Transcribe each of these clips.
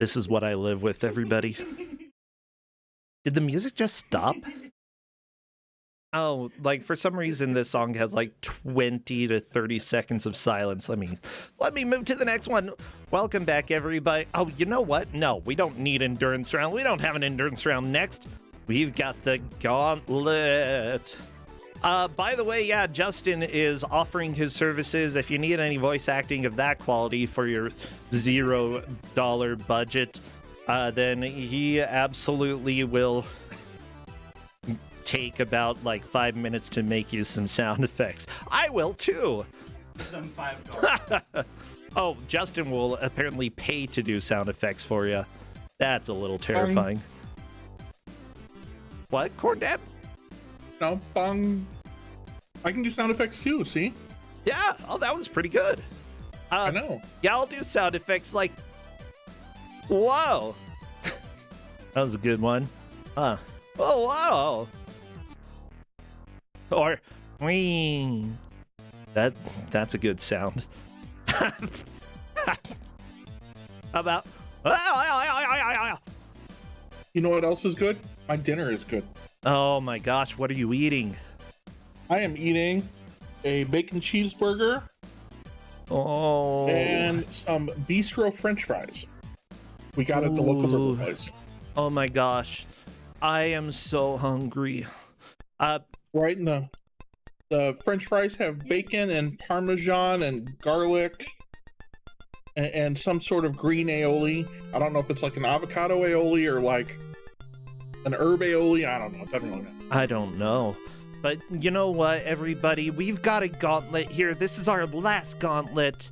This is what I live with, everybody. Did the music just stop? Oh, like for some reason this song has like 20 to 30 seconds of silence. Let me move to the next one. Welcome back, everybody. Oh, you know what? No, we don't need endurance round. We don't have an endurance round next. We've got the Gauntlet. By the way, yeah, Justin is offering his services. If you need any voice acting of that quality for your $0 budget, then he absolutely will take about like 5 minutes to make you some sound effects. I will too. Some $5. Oh, Justin will apparently pay to do sound effects for you. That's a little terrifying. What, Corn Dad? No, bong. I can do sound effects too, see? Yeah, oh, that was pretty good. I know. Yeah, I'll do sound effects like... Whoa! That was a good one. Huh. Oh, wow! Or... Wee. That's a good sound. How about... You know what else is good? My dinner is good. Oh my gosh, what are you eating? I am eating a bacon cheeseburger and some bistro French fries. We got at the local burger place. Oh my gosh, I am so hungry. Right, and the French fries have bacon and Parmesan and garlic and some sort of green aioli. I don't know if it's like an avocado aioli or like an herb aioli. I don't know. It doesn't really matter. I don't know. But you know what, everybody? We've got a gauntlet here. This is our last gauntlet.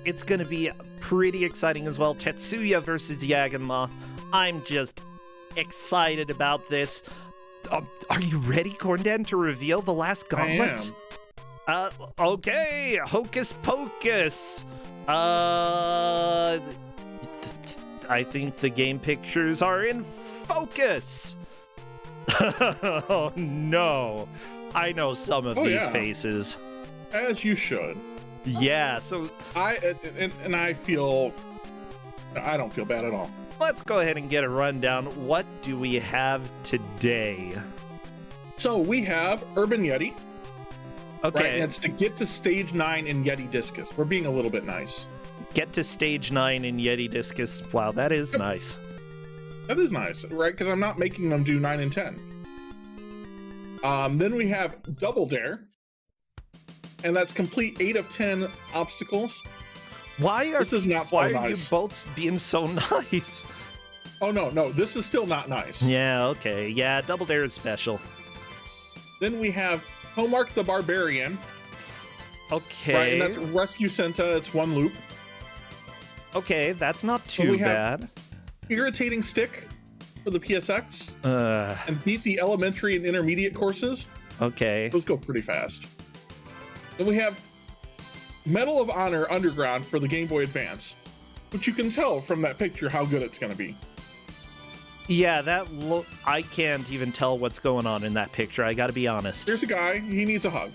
It's going to be pretty exciting as well. Tetsuya versus Yagamoth. I'm just excited about this. Are you ready, Corndan, to reveal the last gauntlet? I am. Okay. Hocus Pocus. I think the game pictures are in focus. Oh no. I know some of these faces. As you should. Yeah, so I don't feel bad at all. Let's go ahead and get a rundown. What do we have today? So we have Urban Yeti. Okay. Right? And it's to get to stage 9 in Yeti Discus. We're being a little bit nice. Get to stage 9 in Yeti Discus. Wow, that is nice. That is nice, right? Because I'm not making them do 9 and 10. Then we have Double Dare. And that's complete 8 of 10 obstacles. This is not so why nice. Are you both being so nice? Oh, no, this is still not nice. Yeah, okay. Yeah, Double Dare is special. Then we have Homark the Barbarian. Okay. Right, and that's Rescue Senta. It's 1 loop. Okay, that's not too bad. Irritating Stick for the PSX. And beat the elementary and intermediate courses. Okay. Those go pretty fast. Then we have Medal of Honor Underground for the Game Boy Advance, which you can tell from that picture how good it's going to be. Yeah, I can't even tell what's going on in that picture. I got to be honest. Here's a guy. He needs a hug.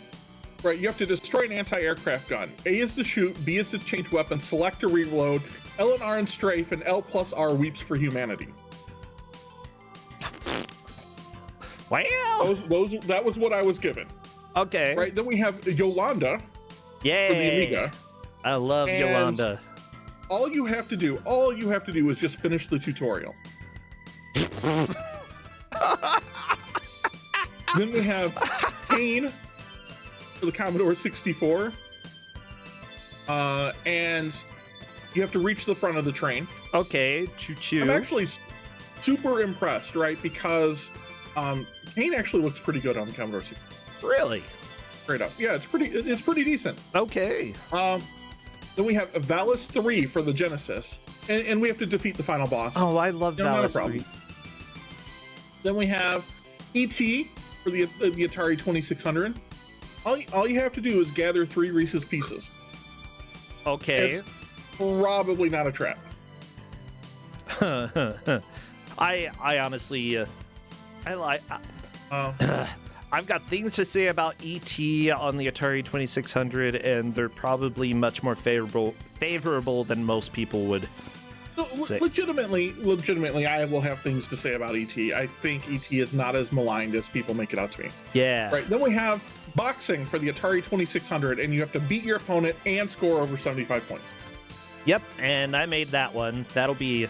Right, you have to destroy an anti-aircraft gun. A is to shoot, B is to change weapon, select to reload, L and R and strafe, and L plus R weeps for humanity. Well, that was what I was given. Okay. Right, then we have Yolanda. Yay. For the Amiga. I love Yolanda. All you have to do is just finish the tutorial. Then we have Kane for the Commodore 64. And you have to reach the front of the train. Okay, choo-choo. I'm actually super impressed, right? Because Kane actually looks pretty good on the Commodore 64. Really? Straight up. Yeah, it's pretty decent. Okay. Then we have Valis 3 for the Genesis. And we have to defeat the final boss. Oh, I love Valis 3. Then we have E.T. for the Atari 2600. All you have to do is gather 3 Reese's Pieces. Okay. It's probably not a trap. I honestly, I've got things to say about E.T. on the Atari 2600, and they're probably much more favorable than most people would Legitimately, I will have things to say about E.T. I think E.T. is not as maligned as people make it out to be. Yeah. Right. Then we have boxing for the Atari 2600, and you have to beat your opponent and score over 75 points. Yep, and I made that one. That'll be...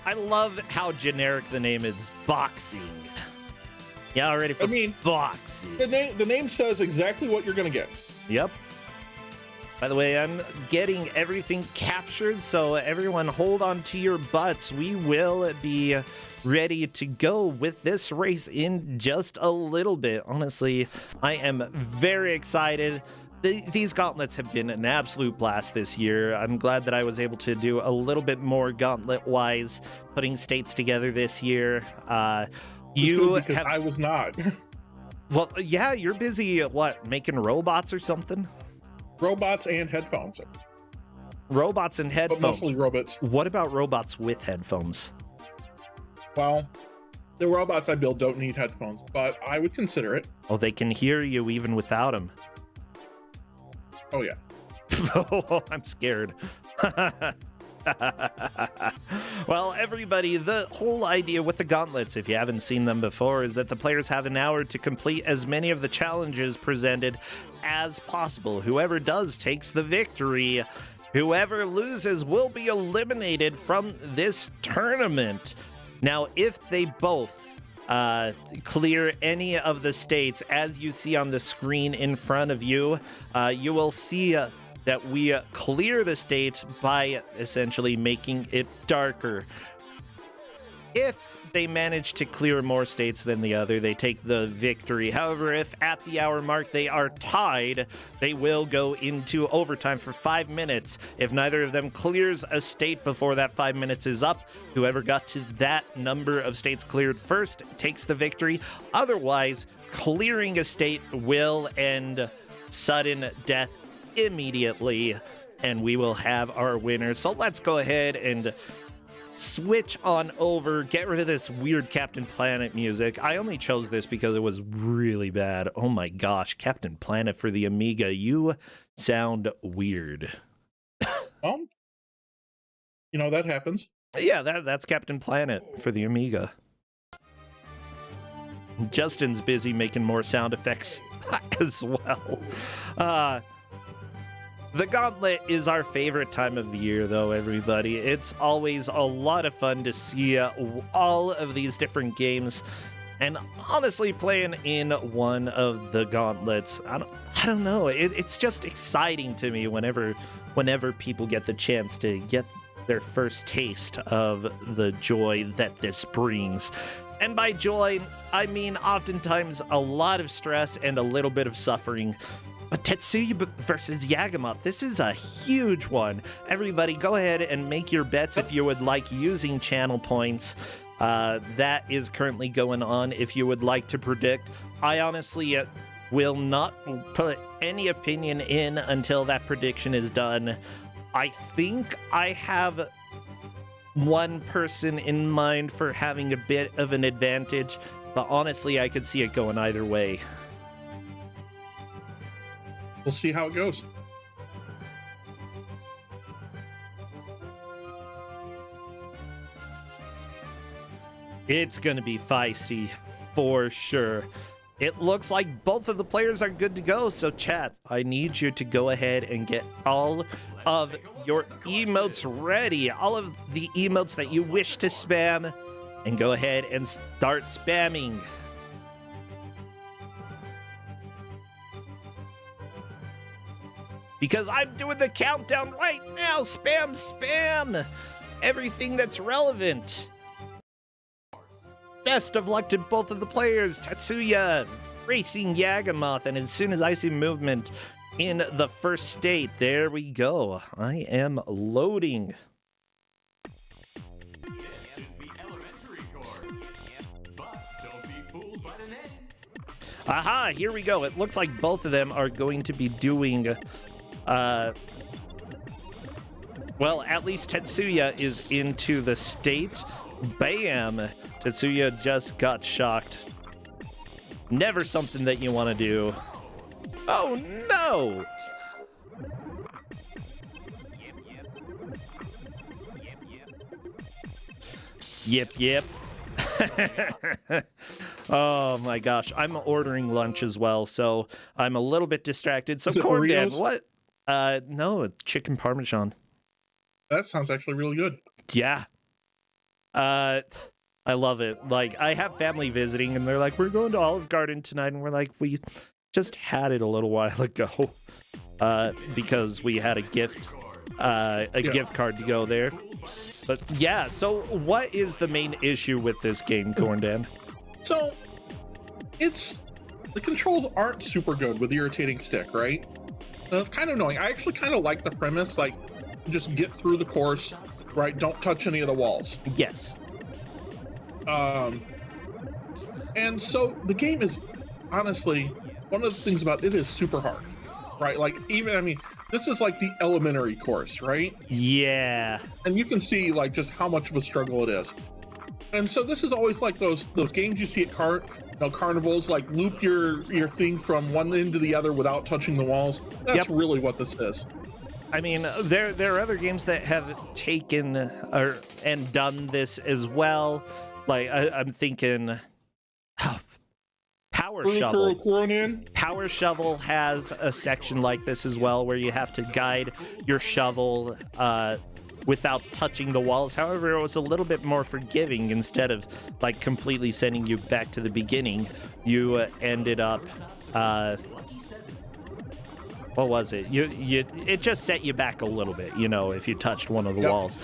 I love how generic the name is, boxing. Yeah, ready for boxing. The name says exactly what you're going to get. Yep. By the way, I'm getting everything captured, so everyone hold on to your butts. We will be ready to go with this race in just a little bit. Honestly, I am very excited. These gauntlets have been an absolute blast this year. I'm glad that I was able to do a little bit more gauntlet-wise, putting states together this year. I was not. Well, yeah, you're busy, making robots or something? Robots and headphones. Robots and headphones. But mostly robots. What about robots with headphones? Well, the robots I build don't need headphones, but I would consider it. Oh, they can hear you even without them. Oh, yeah. Oh, I'm scared. Well, everybody, the whole idea with the gauntlets, if you haven't seen them before, is that the players have an hour to complete as many of the challenges presented as possible. Whoever does takes the victory. Whoever loses will be eliminated from this tournament. Now, if they both clear any of the states, as you see on the screen in front of you, you will see that we clear the state by essentially making it darker. If they manage to clear more states than the other, they take the victory. However, if at the hour mark they are tied, they will go into overtime for 5 minutes. If neither of them clears a state before that 5 minutes is up, whoever got to that number of states cleared first takes the victory. Otherwise, clearing a state will end sudden death immediately, and we will have our winner. So let's go ahead and switch on over, get rid of this weird Captain Planet music. I only chose this because it was really bad. Oh my gosh, Captain Planet for the Amiga, you sound weird. That happens. Yeah, that's Captain Planet for the Amiga. Justin's busy making more sound effects as well. The Gauntlet is our favorite time of the year, though, everybody. It's always a lot of fun to see all of these different games. And honestly, playing in one of the Gauntlets, I don't know. It's just exciting to me whenever people get the chance to get their first taste of the joy that this brings. And by joy, I mean oftentimes a lot of stress and a little bit of suffering. But Tetsuya versus Yagamoth, this is a huge one. Everybody, go ahead and make your bets if you would like using channel points. That is currently going on if you would like to predict. I honestly will not put any opinion in until that prediction is done. I think I have one person in mind for having a bit of an advantage, but honestly, I could see it going either way. We'll see how it goes. It's going to be feisty for sure. It looks like both of the players are good to go. So chat, I need you to go ahead and get all of your emotes ready. All of the emotes that you wish to spam, and go ahead and start spamming. Because I'm doing the countdown right now. Spam, spam. Everything that's relevant. Best of luck to both of the players. Tetsuya racing Yagamoth. And as soon as I see movement in the first state, there we go. I am loading. This is the elementary course. But don't be fooled by the name. Aha, here we go. It looks like both of them are going to be doing... well, at least Tetsuya is into the state. Bam! Tetsuya just got shocked. Never something that you want to do. Oh no! Yep. Oh my gosh, I'm ordering lunch as well, so I'm a little bit distracted. So Is it Corn Dan, burritos? what? No, it's chicken parmesan. That sounds actually really good. Yeah. I love it. Like, I have family visiting, and they're like, "We're going to Olive Garden tonight," and we're like, "We just had it a little while ago, because we had a gift card to go there." But yeah, so what is the main issue with this game, Corn Dan? So, the controls aren't super good with Irritating Stick, right? It's kind of annoying. I actually kind of like the premise, like, just get through the course, right? Don't touch any of the walls. Yes. And so the game is, honestly, one of the things about it is super hard, right? Like, this is like the elementary course, right? Yeah. And you can see, like, just how much of a struggle it is. And so this is always like those games you see at carnivals, like loop your thing from one end to the other without touching the walls. That's really what this is. I mean, there are other games that have taken and done this as well. Like, I'm thinking Power Shovel. Power Shovel has a section like this as well, where you have to guide your shovel without touching the walls. However, it was a little bit more forgiving. Instead of like completely sending you back to the beginning, you ended up what was it? It just set you back a little bit, if you touched one of the walls.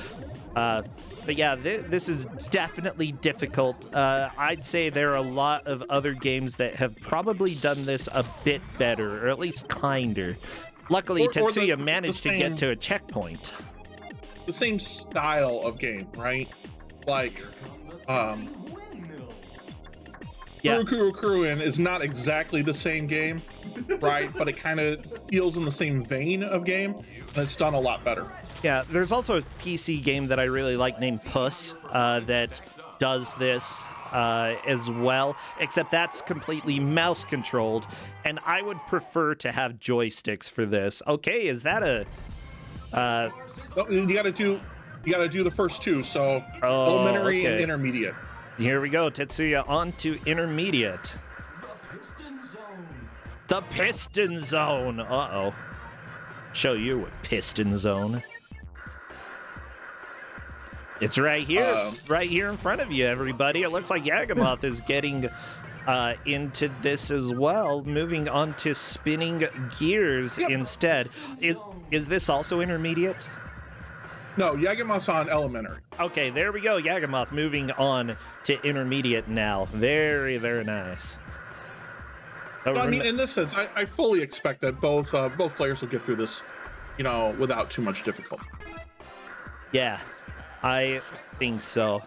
But yeah, this is definitely difficult. I'd say there are a lot of other games that have probably done this a bit better, or at least kinder. Luckily, Tetsuya managed to get to a checkpoint. The same style of game, right? Like, Kuruin is not exactly the same game, right? But it kind of feels in the same vein of game, and it's done a lot better. Yeah, there's also a PC game that I really like named Puss that does this as well, except that's completely mouse controlled, and I would prefer to have joysticks for this. Okay, is that a you gotta do the first two, so elementary and intermediate. Here we go, Tetsuya, on to intermediate. The Piston Zone. Uh-oh. Show you a Piston Zone. It's right here in front of you, everybody. It looks like Yagamoth is getting into this as well, moving on to spinning gears instead. Is this also intermediate? No, Yagamoth's on elementary. Okay, there we go. Yagamoth moving on to intermediate now. Very, very nice. No, I mean, in this sense, I fully expect that both players will get through this, without too much difficulty. Yeah, I think so.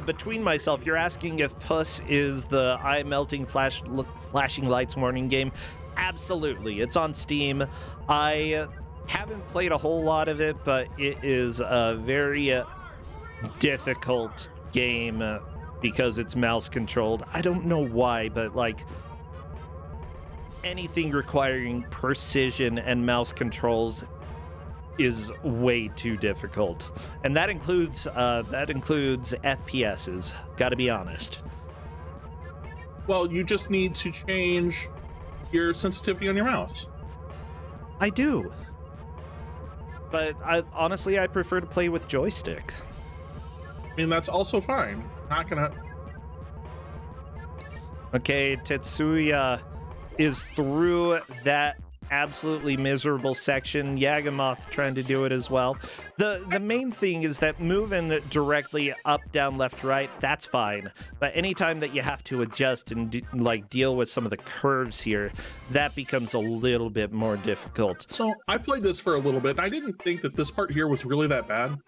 Between myself, you're asking if Puss is the eye melting flashing lights warning game. Absolutely, it's on Steam. I haven't played a whole lot of it, but it is a very difficult game because it's mouse controlled. I don't know why, but like anything requiring precision and mouse controls is way too difficult, and that includes FPSs. Got to be honest. Well, you just need to change your sensitivity on your mouse. I do, but honestly I prefer to play with joystick. I mean, that's also fine. Not gonna. Okay, Tetsuya is through that absolutely miserable section. Yagamoth trying to do it as well. The main thing is that moving directly up, down, left, right, that's fine. But anytime that you have to adjust and deal with some of the curves here, that becomes a little bit more difficult. So I played this for a little bit, and I didn't think that this part here was really that bad.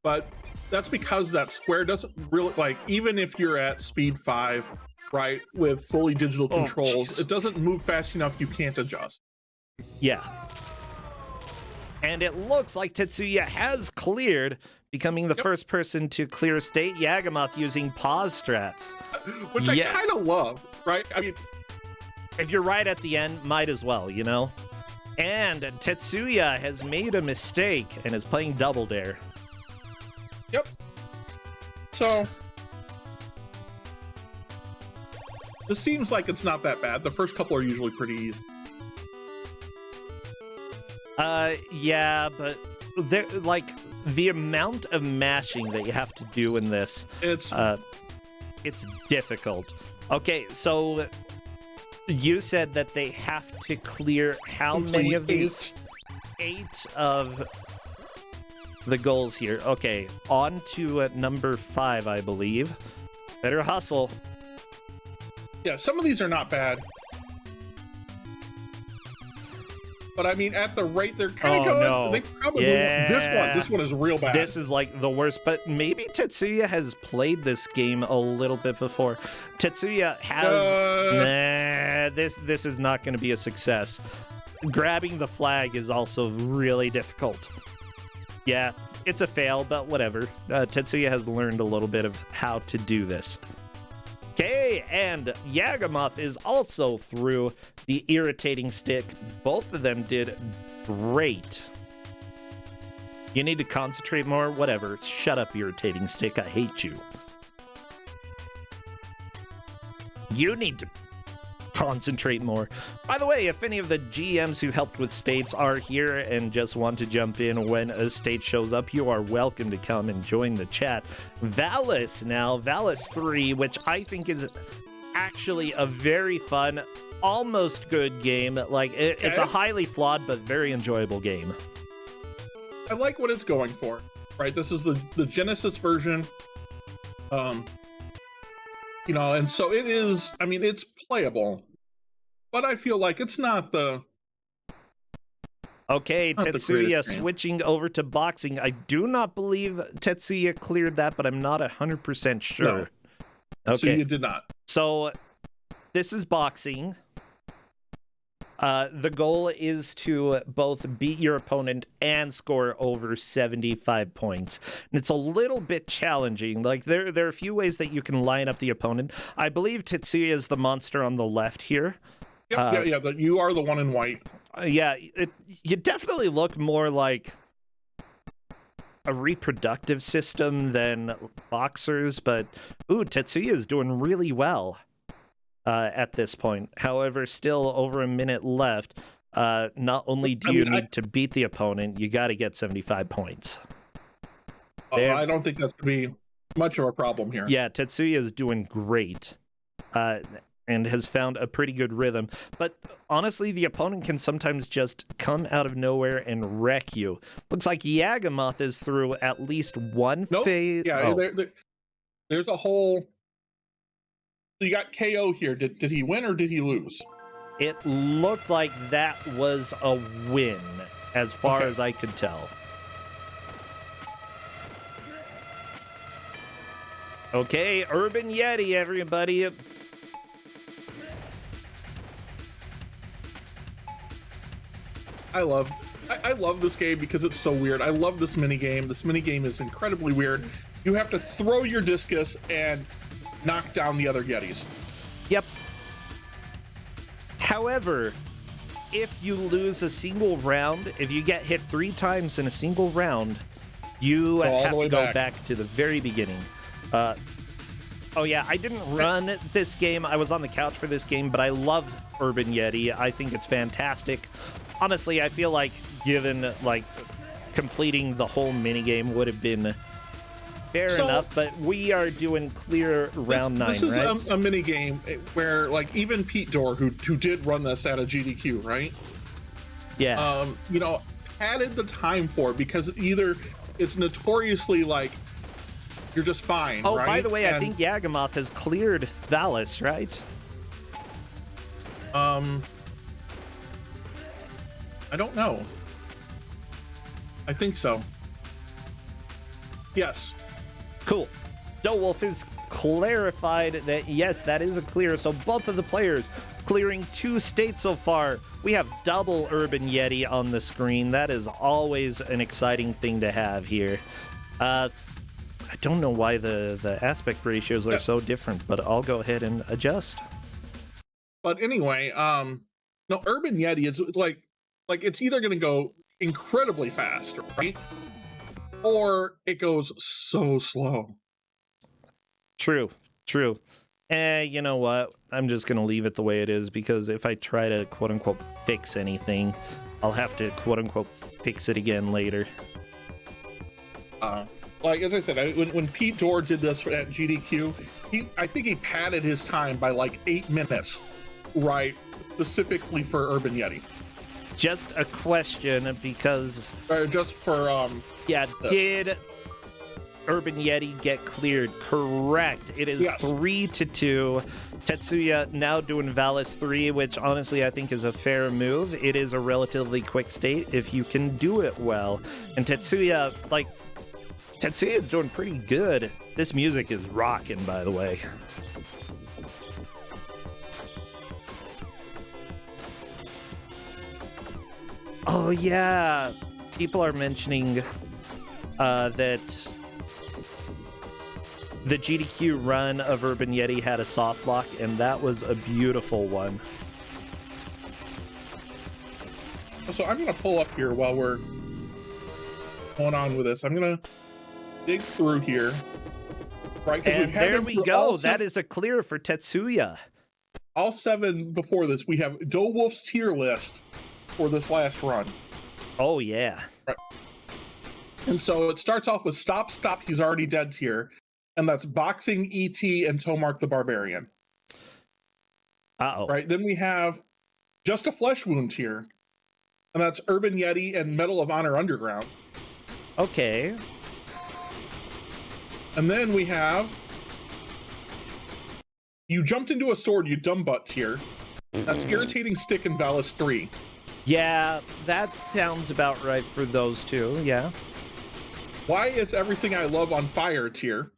But that's because that square doesn't really, even if you're at speed 5, right, with fully digital controls, it doesn't move fast enough, you can't adjust. Yeah. And it looks like Tetsuya has cleared, becoming the first person to clear state. Yagamoth using pause strats. Which I kind of love, right? I mean, if you're right at the end, might as well, And Tetsuya has made a mistake and is playing Double Dare. Yep. So this seems like it's not that bad. The first couple are usually pretty easy. Yeah, but there, like, the amount of mashing that you have to do in this, It's difficult. Okay, so you said that they have to clear how many of these? 8 of the goals here. Okay, on to number 5, I believe. Better hustle. Yeah, some of these are not bad. But I mean, at the rate they're kind of going, no. they probably Yeah. this one is real bad. This is like the worst, but maybe Tetsuya has played this game a little bit before. Tetsuya has... Nah, this is not going to be a success. Grabbing the flag is also really difficult. Yeah, it's a fail, but whatever. Tetsuya has learned a little bit of how to do this. Okay, and Yagamoth is also through the Irritating Stick. Both of them did great. You need to concentrate more? Whatever. Shut up, Irritating Stick. I hate you. You need to concentrate more. By the way, if any of the GMs who helped with states are here and just want to jump in when a state shows up, you are welcome to come and join the chat. Valis now, Valis 3, which I think is actually a very fun, almost good game. Like, it's a highly flawed but very enjoyable game. I like what it's going for, right? This is the Genesis version. You know, and so it is, I mean, it's playable, but I feel like it's not the... Okay, Not the Tetsuya greatest game. switching over to boxing. I do not believe Tetsuya cleared that, but I'm not 100% sure. So Okay, you did not. so this is boxing. The goal is to both beat your opponent and score over 75 points. And it's a little bit challenging. Like, there are a few ways that you can line up the opponent. I believe Tetsuya is the monster on the left here. Yep, yeah, you are the one in white. Yeah, you definitely look more like a reproductive system than boxers, but ooh, Tetsuya is doing really well at this point. However, still over a minute left. Not only do you need to beat the opponent, you got to get 75 points. I don't think that's going to be much of a problem here. Yeah, Tetsuya is doing great. And has found a pretty good rhythm. But honestly, the opponent can sometimes just come out of nowhere and wreck you. Looks like Yagamoth is through at least one phase. Yeah, there's a whole... So you got KO here. Did he win or did he lose? It looked like that was a win, as far as I could tell. Okay, Urban Yeti, everybody. I love this game because it's so weird. I love this mini game. This mini game is incredibly weird. You have to throw your discus and knock down the other Yetis. Yep. However, if you lose a single round, if you get hit 3 times in a single round, you have to go back to the very beginning. Oh yeah, I didn't run this game. I was on the couch for this game, but I love Urban Yeti. I think it's fantastic. Honestly, I feel like given like completing the whole minigame would have been fair enough, but we are doing clear round 9, this is right? a mini game where like even Pete Dorr, who did run this at a GDQ, right? Yeah. You know, added the time for it because either it's notoriously like you're just fine. Oh, right? by the way, I think Yagamoth has cleared Valis, right? I don't know. I think so. Yes. Cool. Wolf is clarified that yes, that is a clear. So both of the players clearing 2 states so far. We have double Urban Yeti on the screen. That is always an exciting thing to have here. I don't know why the aspect ratios are so different, but I'll go ahead and adjust. But anyway, no, Urban Yeti, it's like like it's either going to go incredibly fast, right? Or it goes so slow. True. You know what? I'm just going to leave it the way it is, because if I try to quote unquote fix anything, I'll have to quote unquote fix it again later. Like, as I said, when Pete Dorr did this at GDQ, I think he padded his time by like 8 minutes, right? Specifically for Urban Yeti. Just a question, because... just for, yeah, this. Did Urban Yeti get cleared? Correct. It is 3-2. Tetsuya now doing Valis 3, which honestly I think is a fair move. It is a relatively quick state if you can do it well. And Tetsuya is doing pretty good. This music is rocking, by the way. Oh yeah, people are mentioning that the GDQ run of Urban Yeti had a soft lock, and that was a beautiful one. So I'm going to pull up here while we're going on with this. I'm going to dig through here. Right, and there we go. That is a clear for Tetsuya. All 7 before this, we have Wolf's tier list for this last run. Oh, yeah. Right. And so it starts off with Stop, He's Already Dead tier. And that's Boxing, E.T, and Tomark the Barbarian. Uh-oh. Right, then we have Just a Flesh Wound tier. And that's Urban Yeti and Medal of Honor Underground. Okay. And then we have You Jumped Into a Sword, You Dumb Butt tier. That's Irritating Stick and Valis 3. Yeah, that sounds about right for those two, yeah. Why Is Everything I Love on Fire tier.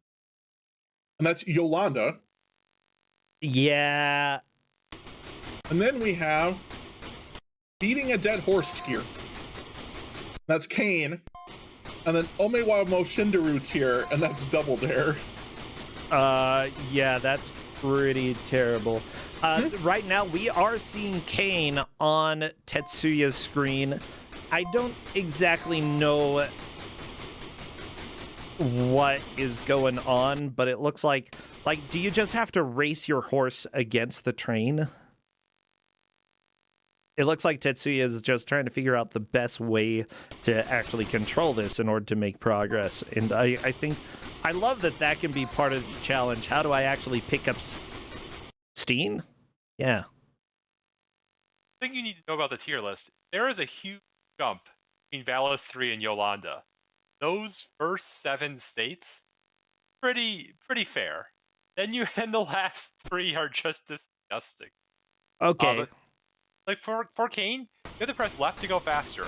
And that's Yolanda. Yeah. And then we have Beating a Dead Horse tier. That's Kane. And then Omewa Mo Shindaru tier, and that's Double Dare. Yeah, that's pretty terrible. Right now, we are seeing Kane on Tetsuya's screen. I don't exactly know what is going on, but it looks like do you just have to race your horse against the train? It looks like Tetsuya is just trying to figure out the best way to actually control this in order to make progress. And I think I love that can be part of the challenge. How do I actually pick up Steen? Yeah. The thing you need to know about the tier list, there is a huge jump between Valis 3 and Yolanda. Those first 7 states, pretty fair. Then the last 3 are just disgusting. Okay. Like for Kane, you have to press left to go faster.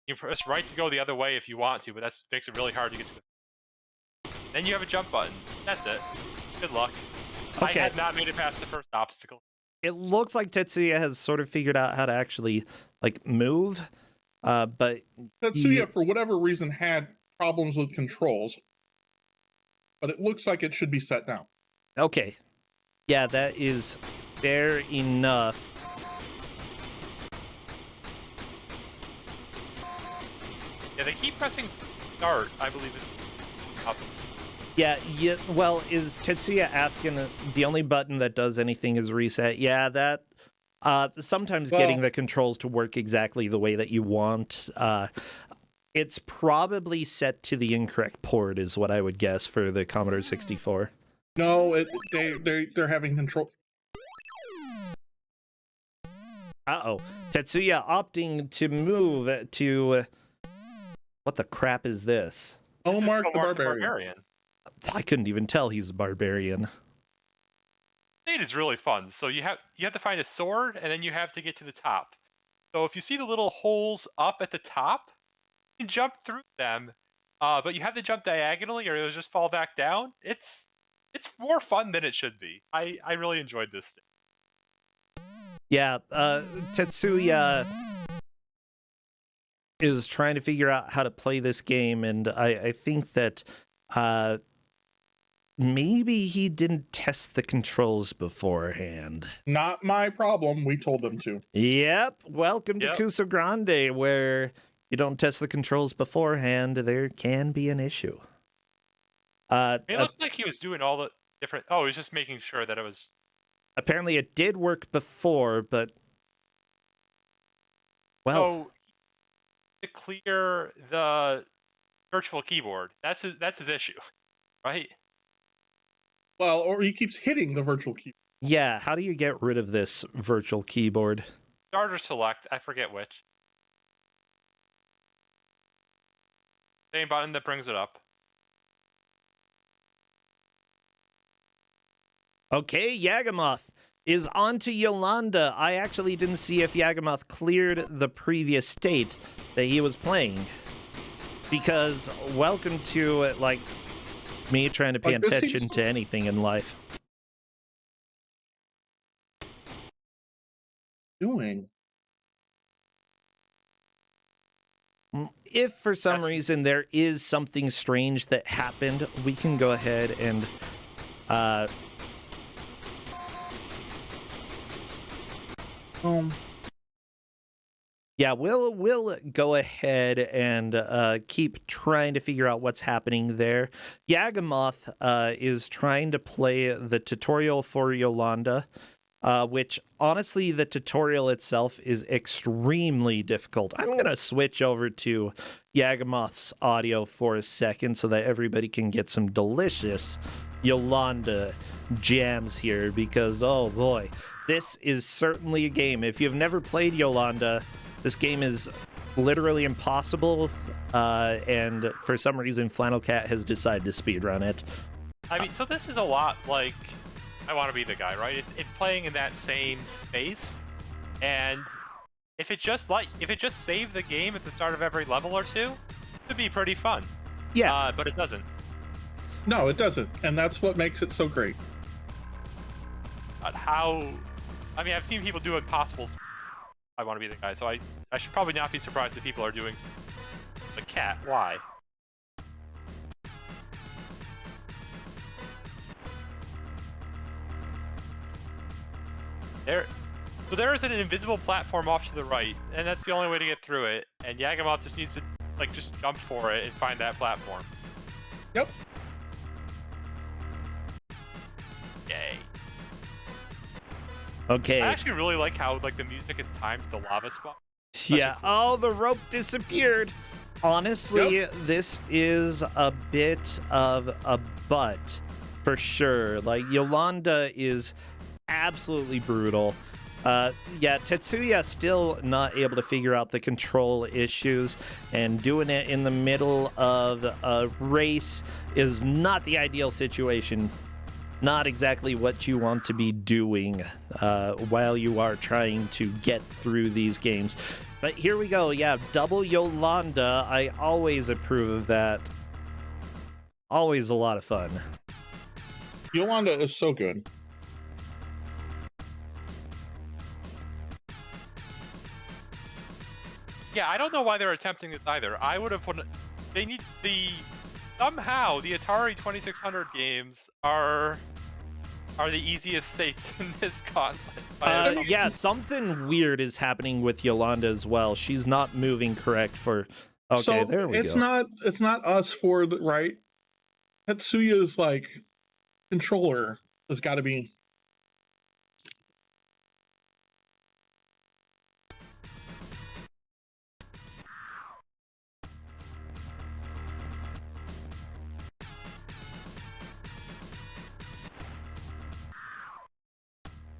You press right to go the other way if you want to, but that makes it really hard to get to the... Then you have a jump button. That's it. Good luck. Okay. I had not made it past the first obstacle. It looks like Tetsuya has sort of figured out how to actually move. But Tetsuya, for whatever reason, had problems with controls, but it looks like it should be set now. Okay. Yeah, that is fair enough. Yeah, they keep pressing start, I believe it's up. Yeah, well, is Tetsuya asking the only button that does anything is reset? Yeah, that sometimes getting the controls to work exactly the way that you want. It's probably set to the incorrect port is what I would guess for the Commodore 64. No, they're having control. Uh-oh. Tetsuya opting to move to... What the crap is this? Tomark the Barbarian. I couldn't even tell he's a barbarian. It is really fun. So you have to find a sword, and then you have to get to the top. So if you see the little holes up at the top, you can jump through them, but you have to jump diagonally, or it'll just fall back down. It's more fun than it should be. I really enjoyed this thing. Yeah, Tetsuya is trying to figure out how to play this game, and I think that maybe he didn't test the controls beforehand. Not my problem. We told them to. Yep. Welcome to Yep. Kuso6rande, where you don't test the controls beforehand. There can be an issue. It looked like he was doing all the different. Oh, he was just making sure that it was. Apparently, it did work before, but well, Oh, to clear the virtual keyboard. That's his issue, right? Well, or he keeps hitting the virtual key. yeah. How do you get rid of this virtual keyboard? Start or select. I forget which. Same button that brings it up. Okay, Yagamoth is on to Yolanda. I actually didn't see if Yagamoth cleared the previous state that he was playing. Because welcome to, like, me trying to pay Like, this attention seems- to anything in life. Doing. If for some That's- reason there is something strange that happened, we can go ahead and yeah, we'll go ahead and keep trying to figure out what's happening there. Yagamoth is trying to play the tutorial for Yolanda, which honestly, the tutorial itself is extremely difficult. I'm going to switch over to Yagamoth's audio for a second so that everybody can get some delicious Yolanda jams here, because oh boy, this is certainly a game. If you've never played Yolanda, this game is literally impossible, and for some reason Flannel Cat has decided to speedrun it. I mean, so this is a lot like I Want to Be the Guy, right? It's playing in that same space, and if it just saved the game at the start of every level or two, it'd be pretty fun. Yeah, But it doesn't. No, it doesn't, and that's what makes it so great. I mean, I've seen people do impossibles. I Want to Be the Guy, so I should probably not be surprised that people are doing the cat. Why? So there is an invisible platform off to the right, and that's the only way to get through it. And Yagamoth just needs to just jump for it and find that platform. Yep. Yay! okay. I actually really like how the music is timed to the lava spot. Yeah. Oh, the rope disappeared. Honestly, this is a bit of a butt for sure. Like, Yolanda is absolutely brutal. Yeah, Tetsuya still not able to figure out the control issues, and doing it in the middle of a race is not the ideal situation. Not exactly what you want to be doing while you are trying to get through these games. But here we go. Yeah, double Yolanda. I always approve of that. Always a lot of fun. Yolanda is so good. Yeah, I don't know why they're attempting this either. I would have put. They need somehow the Atari 2600 games are the easiest states in this gauntlet. Yeah, something weird is happening with Yolanda as well. She's not moving correct for. Okay, So there we it's go. it's not us for the right. Tetsuya's controller has got to be.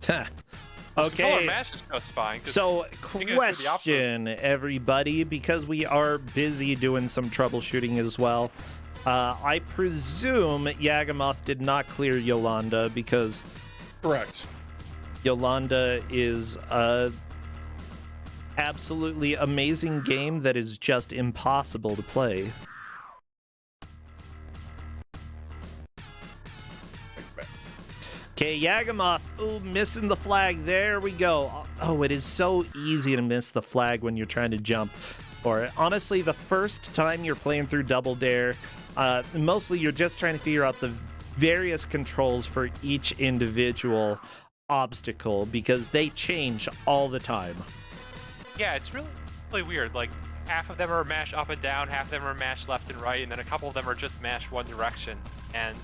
Controller Okay. match is just fine. 'cause So, think it's gonna be question, everybody, because we are busy doing some troubleshooting as well. I presume Yagamoth did not clear Yolanda because Correct. Yolanda is a absolutely amazing game that is just impossible to play. Okay, Yagamoth. Ooh, missing the flag. There we go. Oh, it is so easy to miss the flag when you're trying to jump for it. Honestly, the first time you're playing through Double Dare, mostly you're just trying to figure out the various controls for each individual obstacle because they change all the time. Yeah, it's really, really weird. Like, half of them are mashed up and down, half of them are mashed left and right, and then a couple of them are just mashed one direction. And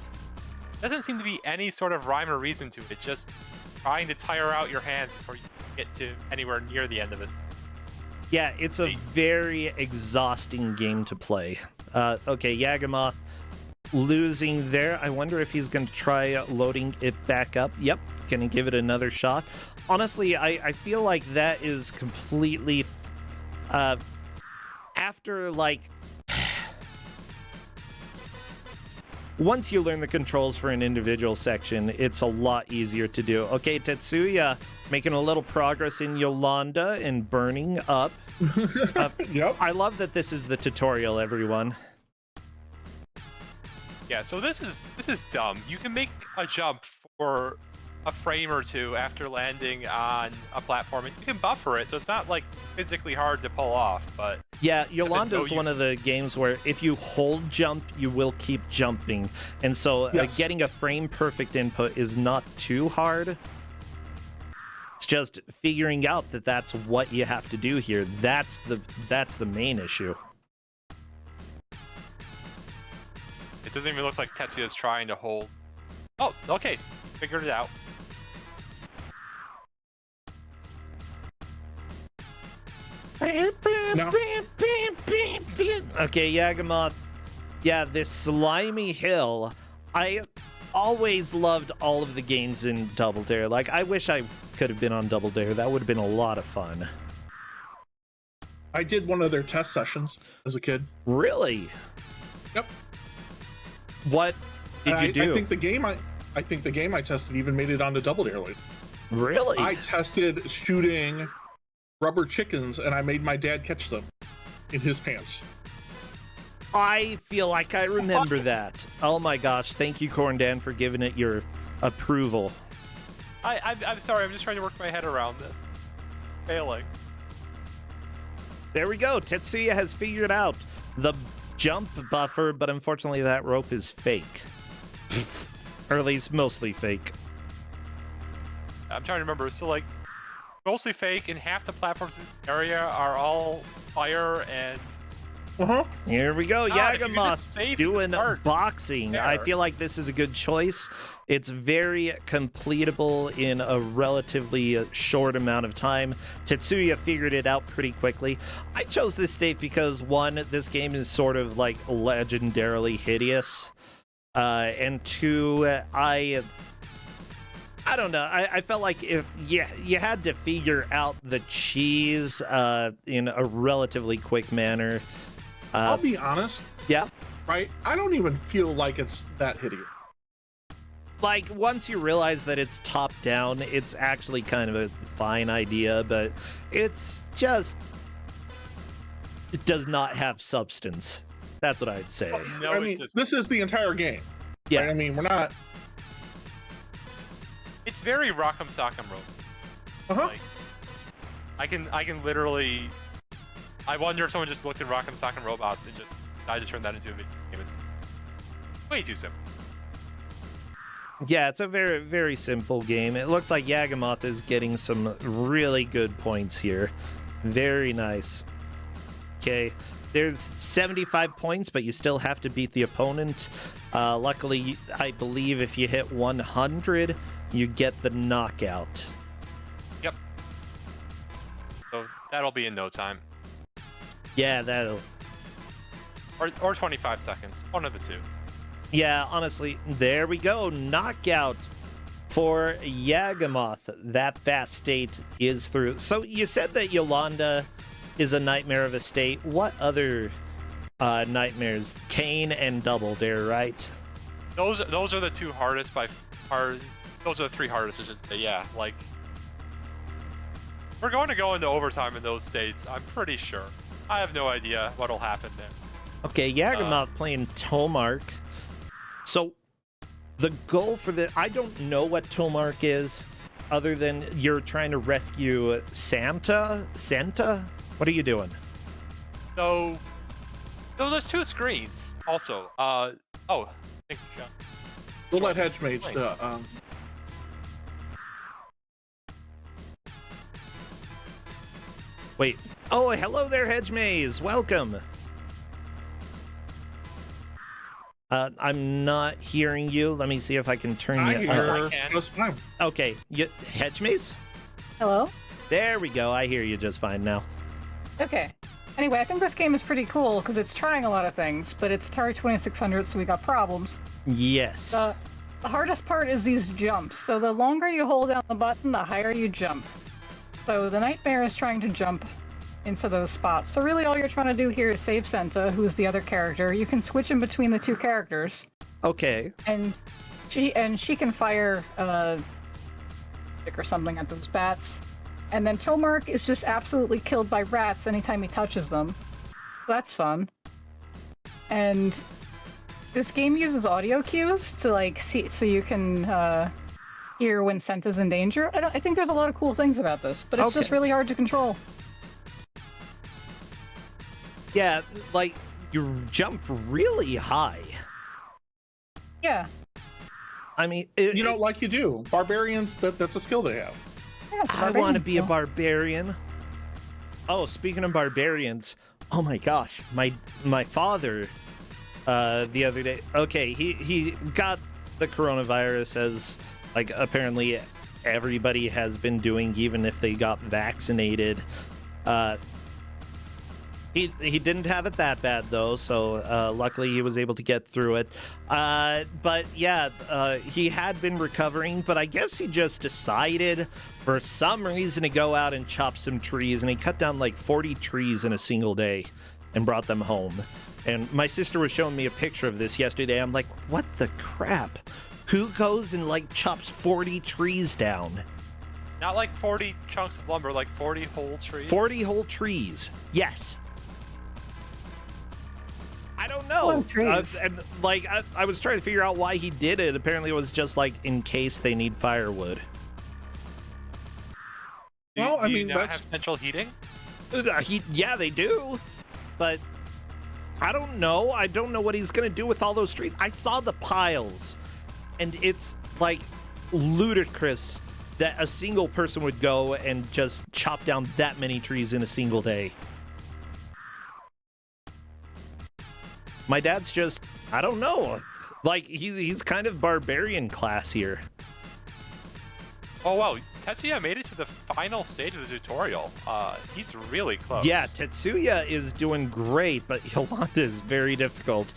doesn't seem to be any sort of rhyme or reason to it. Just trying to tire out your hands before you get to anywhere near the end of it. Yeah, it's a very exhausting game to play. Okay, Yagamoth losing there. I wonder if he's going to try loading it back up. Yep, going to give it another shot. Honestly, I feel like that is completely... after, like... Once you learn the controls for an individual section, it's a lot easier to do. Okay, Tetsuya making a little progress in Yolanda and burning up. Yep. I love that this is the tutorial, everyone. Yeah, so this is dumb. You can make a jump for a frame or two after landing on a platform, and you can buffer it, so it's not like physically hard to pull off. But yeah, Yolanda is one of the games where if you hold jump, you will keep jumping, and so Yes. getting a frame perfect input is not too hard. It's just figuring out that that's what you have to do here. That's the main issue. it doesn't even look like Tetsuya's trying to hold. Oh, okay, figured it out. No. Okay, Yagamoth. Yeah, this slimy hill. I always loved all of the games in Double Dare. Like, I wish I could have been on Double Dare. That would have been a lot of fun. I did one of their test sessions as a kid. Really? Yep. What did And you do? I think the game I tested even made it onto Double Dare. Really? I tested shooting rubber chickens, and I made my dad catch them in his pants. I feel like I remember that. Oh my gosh, thank you, Corn Dan, for giving it your approval. I'm sorry, I'm just trying to work my head around this. Failing. There we go. Tetsuya has figured out the jump buffer, but unfortunately that rope is fake. Or at least mostly fake. I'm trying to remember. So, like, mostly fake, and half the platforms in the area are all fire and... Here we go. God, if you could just Yagamoth save doing the start. boxing. I There. feel like this is a good choice. It's very completable in a relatively short amount of time. Tetsuya figured it out pretty quickly. I chose this state because, one, this game is sort of like legendarily hideous. And two, I don't know. I felt like if you had to figure out the cheese in a relatively quick manner. I'll be honest, Yeah. right? I don't even feel like it's that hideous. Like, once you realize that it's top down, it's actually kind of a fine idea, but it's just... It does not have substance. That's what I'd say. No, I it mean, does- this is the entire game. Yeah. Right? I mean, we're not... It's very Rock'em Sock'em Rope. Uh-huh. Like, I can literally... I wonder if someone just looked at Rock'em Sock'em Robots and just decided to turn that into a video game. It's way too simple. Yeah, it's a very, very simple game. It looks like Yagamoth is getting some really good points here. Very nice. Okay, there's 75 points, but you still have to beat the opponent. Luckily, I believe if you hit 100, you get the knockout. Yep. So that'll be in no time. Yeah, that'll... Or 25 seconds. One of the two. Yeah, honestly, there we go. Knockout for Yagamoth. That fast state is through. So you said that Yolanda is a nightmare of a state. What other nightmares? Kane and Double Dare, right? Those are the two hardest by far. Those are the three hardest. I should say. Yeah, like we're going to go into overtime in those states. I'm pretty sure. I have no idea what'll happen there. Okay, Yagamoth playing Tomark. So the goal for the... I don't know what Tomark is, other than you're trying to rescue Santa? What are you doing? So there's two screens also. I think We'll let Hedgemage. Wait. Oh, hello there, Hedgemaze. Welcome. I'm not hearing you. Let me see if I can turn I you hear up. just fine. Okay, Hedgemaze? Hello? There we go. I hear you just fine now. Okay. Anyway, I think this game is pretty cool because it's trying a lot of things, but it's Atari 2600, so we got problems. Yes. The hardest part is these jumps. So the longer you hold down the button, the higher you jump. So the Nightmare is trying to jump into those spots. So really all you're trying to do here is save Senta, who's the other character. You can switch in between the two characters. Okay. And she can fire stick or something at those bats. And then Tomark is just absolutely killed by rats anytime he touches them. So that's fun. And this game uses audio cues to like see, so you can hear when Senta's in danger. I think there's a lot of cool things about this, but it's just really hard to control. Yeah, like you jump really high. Yeah. I mean, like you do. Barbarians, that's a skill they have. Yeah, it's a I want to barbarian be a skill. barbarian. Oh, speaking of barbarians, oh my gosh, my father, the other day. Okay, he got the coronavirus, as like apparently everybody has been doing, even if they got vaccinated. He didn't have it that bad though, so luckily he was able to get through it. But yeah, he had been recovering, but I guess he just decided for some reason to go out and chop some trees, and he cut down like 40 trees in a single day and brought them home. And my sister was showing me a picture of this yesterday. I'm like, what the crap? Who goes and like chops 40 trees down? Not like 40 chunks of lumber, like 40 whole trees. 40 whole trees. Yes. I don't know. Well, trees. And like I was trying to figure out why he did it. Apparently, it was just like in case they need firewood. Well, I Do you mean, not that's have central heating? Yeah, they do, but I don't know. I don't know what he's gonna do with all those trees. I saw the piles, and it's like ludicrous that a single person would go and just chop down that many trees in a single day. My dad's just, I don't know, like he's kind of barbarian class here. Oh wow, Tetsuya made it to the final stage of the tutorial. He's really close. Yeah, Tetsuya is doing great, but Yolanda is very difficult.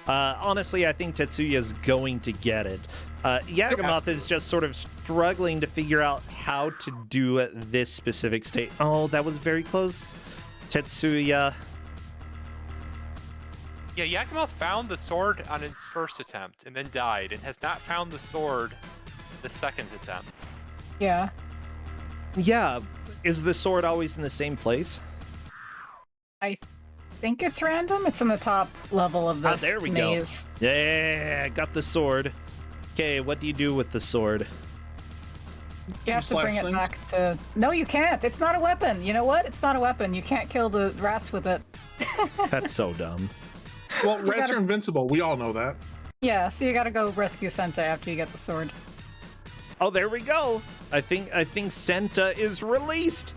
Honestly, I think Tetsuya is going to get it. Yagamoth is just sort of struggling to figure out how to do this specific state. Oh, that was very close. Tetsuya. Yeah, Yakumo found the sword on his first attempt and then died, and has not found the sword the second attempt. Yeah. Yeah, is the sword always in the same place? I think it's random. It's in the top level of this there we maze. go. Yeah, got the sword. Okay, what do you do with the sword? You have to bring it things? back to... No, you can't. It's not a weapon. You know what? It's not a weapon. You can't kill the rats with it. That's so dumb. well, rats are invincible. We all know that. Yeah, so you gotta go rescue Senta after you get the sword. Oh, there we go. I think Senta is released.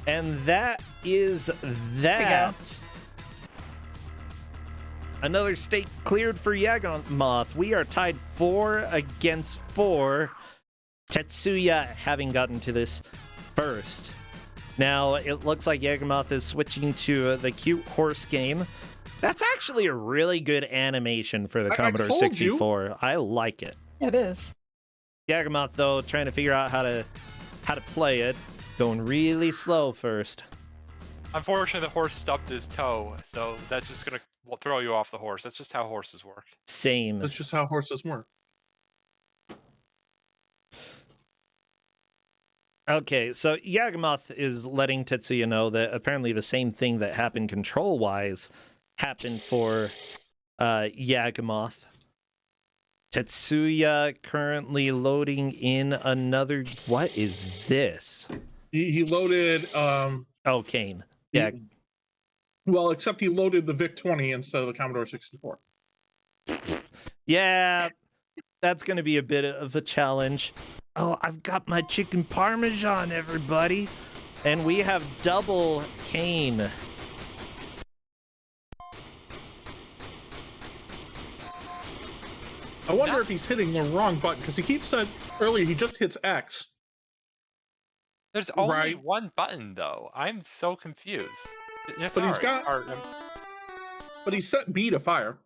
And that is that. Another state cleared for Yagamoth. We are tied 4 against 4. Tetsuya having gotten to this first. Now, it looks like Yagamoth is switching to the cute horse game. That's actually a really good animation for the Commodore told 64. I like it. It is. Yagamoth, though, trying to figure out how to play it. Going really slow first. Unfortunately, the horse stubbed his toe, so that's just gonna throw you off the horse. That's just how horses work. Same. That's just how horses work. Okay, so Yagamoth is letting Tetsuya know that apparently the same thing that happened control-wise happened for Yagamoth. Tetsuya currently loading in another... What is this? He loaded... Oh, Kane. Yeah. Well, except he loaded the VIC-20 instead of the Commodore 64. Yeah, that's going to be a bit of a challenge. Oh, I've got my chicken parmesan, everybody. And we have double Kane. I wonder if he's hitting the wrong button, because he keeps said earlier he just hits X. There's only Right. one button, though. I'm so confused. But he's got- But he set B to fire.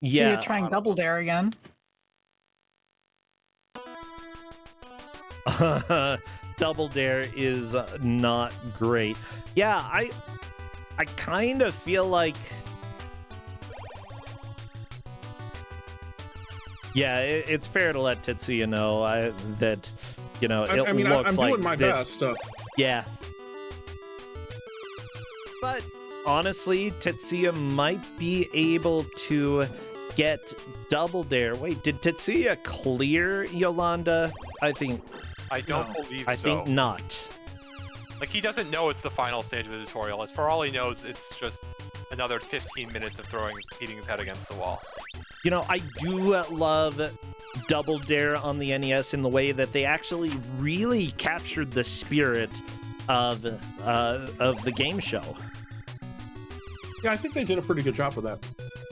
So Yeah. you're trying Double Dare again. Double Dare is not great. Yeah, I kind of feel like... Yeah, it's fair to let Tetsuya know that, you know, it I mean, looks I'm like doing my this. best. Yeah. But honestly, Tetsuya might be able to get Double Dare. Wait, did Tetsuya clear Yolanda? I don't believe so. I think not. Like, he doesn't know it's the final stage of the tutorial. As for all he knows, it's just another 15 minutes of beating his head against the wall. You know, I do love Double Dare on the NES in the way that they actually really captured the spirit of the game show. Yeah, I think they did a pretty good job with that.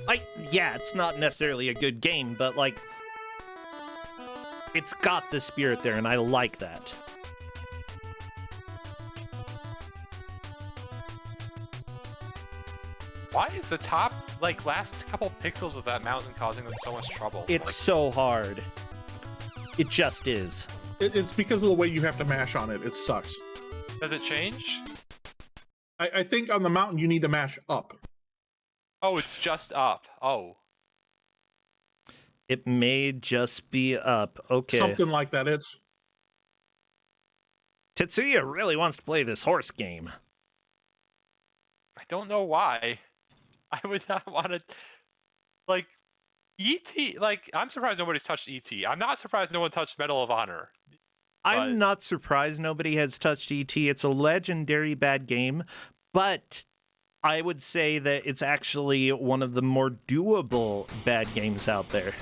Like, yeah, it's not necessarily a good game, but like, it's got the spirit there, and I like that. Why is the top, like, last couple pixels of that mountain causing them so much trouble? It's so hard. It just is. It's because of the way you have to mash on it. It sucks. Does it change? I think on the mountain you need to mash up. Oh, it's just up. Oh. It may just be up. Okay. Something like that. It's... Tetsuya really wants to play this horse game. I don't know why. I would not want to... Like, E.T., like, I'm surprised nobody's touched E.T. I'm not surprised no one touched Medal of Honor. I'm not surprised nobody has touched E.T. It's a legendary bad game, but I would say that it's actually one of the more doable bad games out there.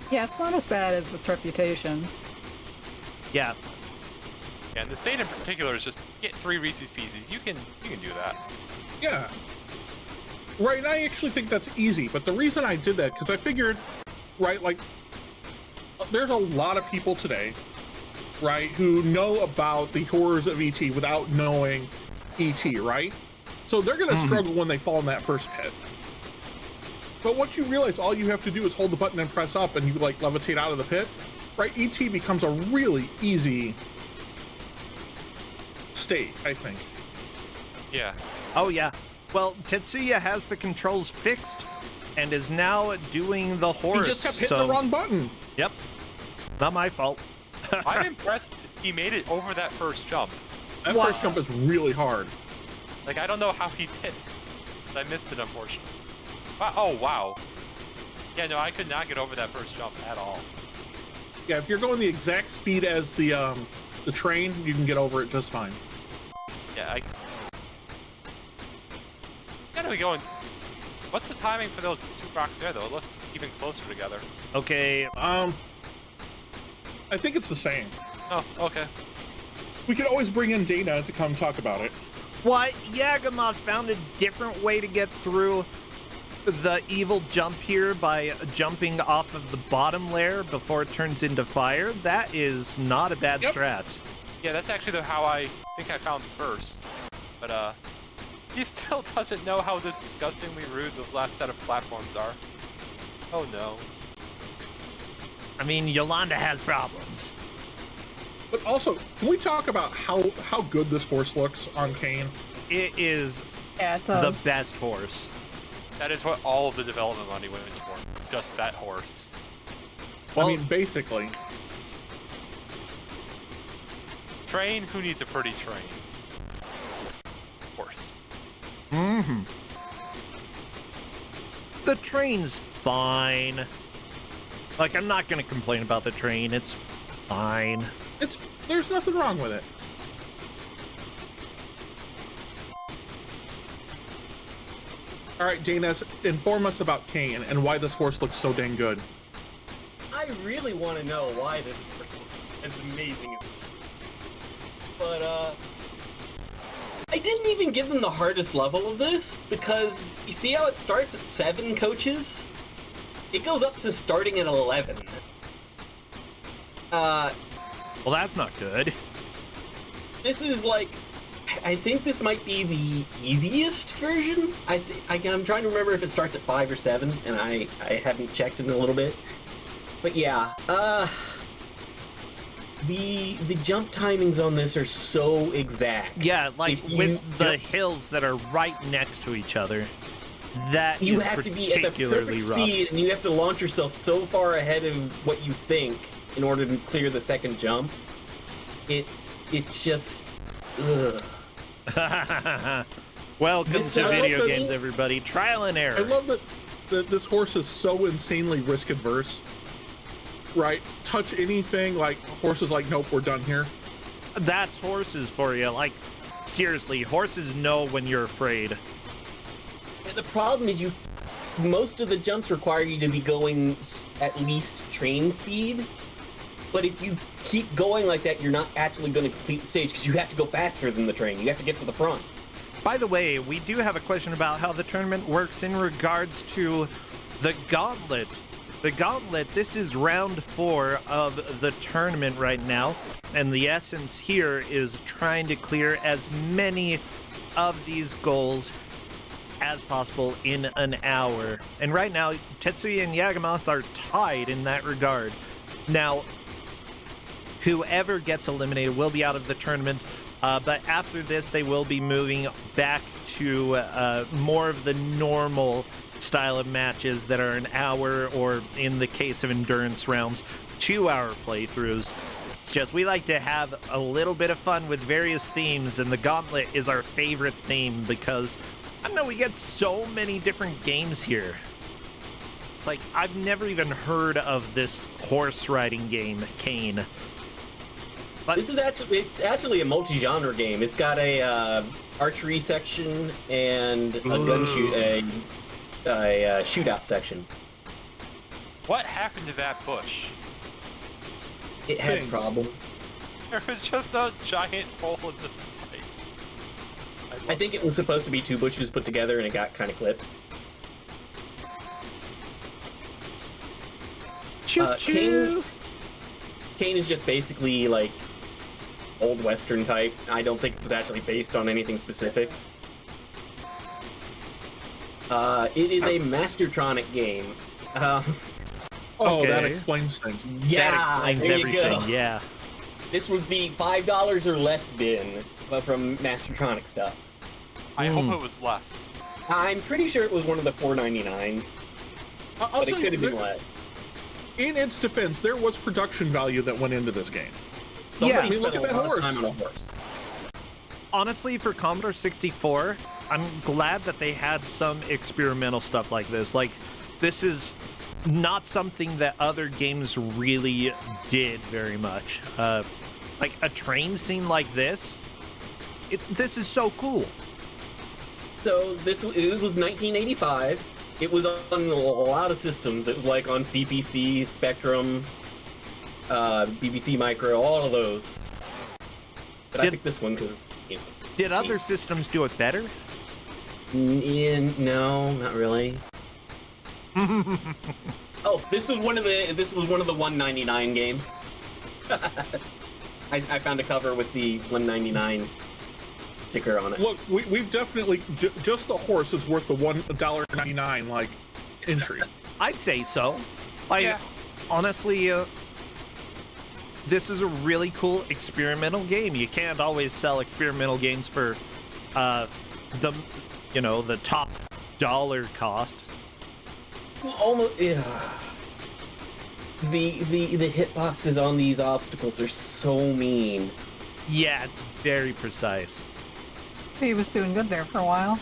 Yeah, it's not as bad as its reputation. Yeah. And the state in particular is just get 3 Reese's Pieces. You can do that. Yeah. Right, and I actually think that's easy, but the reason I did that, because I figured, right, like, there's a lot of people today, right, who know about the horrors of E.T. without knowing E.T., right? So they're going to struggle when they fall in that first pit. But once you realize all you have to do is hold the button and press up and you, like, levitate out of the pit, right, E.T. becomes a really easy state, I think. Yeah. Oh, yeah. Well, Tetsuya has the controls fixed and is now doing the horse. He just kept hitting the wrong button. Yep. Not my fault. I'm impressed he made it over that first jump. That first jump is really hard. Like, I don't know how he did. I missed it, unfortunately. Wow. Oh, wow. Yeah, no, I could not get over that first jump at all. Yeah, if you're going the exact speed as the train, you can get over it just fine. Yeah, I gotta be going. What's the timing for those 2 rocks there, though? It looks even closer together. Okay. I think it's the same. Oh, okay. We could always bring in Dana to come talk about it. What? Yagamoth found a different way to get through the evil jump here by jumping off of the bottom layer before it turns into fire. That is not a bad strat. Yeah, that's actually how I think I found first. But, he still doesn't know how disgustingly rude those last set of platforms are. Oh, no. I mean, Yolanda has problems. But also, can we talk about how good this horse looks on Kane? It is Yeah, it the does. best horse. That is what all of the development money went into for. Just that horse. Well, I mean, basically. Train? Who needs a pretty train? Horse. mm-hmm. The train's fine. Like, I'm not going to complain about the train. It's fine. There's nothing wrong with it. All right, Dana, inform us about Kane and why this horse looks so dang good. I really want to know why this horse looks as amazing as but I didn't even give them the hardest level of this, because you see how it starts at 7 coaches? It goes up to starting at 11. Well, that's not good. This is like, I think this might be the easiest version. I'm trying to remember if it starts at 5 or 7, and I haven't checked in a little bit. But yeah, the jump timings on this are so exact. Yeah, like with the hills that are right next to each other, that you is have to be at the particularly perfect rough. speed, and you have to launch yourself so far ahead of what you think in order to clear the second jump. It's just, ugh. Welcome This- to I love video that- games, everybody. Trial and error. I love that this horse is so insanely risk adverse. Right? Touch anything, like horses like, nope, we're done here. That's horses for you. Like, seriously, horses know when you're afraid. And the problem is most of the jumps require you to be going at least train speed. But if you keep going like that, you're not actually going to complete the stage, because you have to go faster than the train. You have to get to the front. By the way, we do have a question about how the tournament works in regards to the Gauntlet. The Gauntlet, this is round 4 of the tournament right now, and the essence here is trying to clear as many of these goals as possible in an hour. And right now, Tetsuya and Yagamoth are tied in that regard. Now, whoever gets eliminated will be out of the tournament, but after this, they will be moving back to more of the normal style of matches that are an hour, or in the case of endurance rounds, 2-hour playthroughs. It's just we like to have a little bit of fun with various themes, and the Gauntlet is our favorite theme because, I don't know, we get so many different games here. Like, I've never even heard of this horse riding game, Kane. But This is actually a multi-genre game. It's got a archery section and a gun shootout section. What happened to that bush? It had Things. problems. There was just a giant hole in the side. I think it was supposed to be 2 bushes put together, and it got kind of clipped. choo-choo! Kane is just basically like old Western type. I don't think it was actually based on anything specific. It is a Mastertronic game. Oh, that Okay. explains things. Yeah, That explains there you everything, go. yeah. This was the $5 or less bin from Mastertronic stuff. I hope it was less. I'm pretty sure it was one of the $4.99s, I'll but it tell could have you, been less. in its defense, there was production value that went into this game. Yeah. I mean, look Spent at a that lot of horse. time on a horse. Honestly, for Commodore 64, I'm glad that they had some experimental stuff like this. Like, this is not something that other games really did very much. Like, a train scene like this, this is so cool. So it was 1985. It was on a lot of systems. It was like on CPC, Spectrum, BBC Micro, all of those. But I picked this one because, you know. Did other systems do it better? No, not really. Oh, this was one of the 199 games. I found a cover with the 199 sticker on it. Look, we've definitely just the horse is worth the $1.99 like entry. I'd say so. Like, Yeah. honestly, this is a really cool experimental game. You can't always sell experimental games for the top dollar cost. Well, almost. Yeah. The hitboxes on these obstacles are so mean. Yeah, it's very precise. He was doing good there for a while.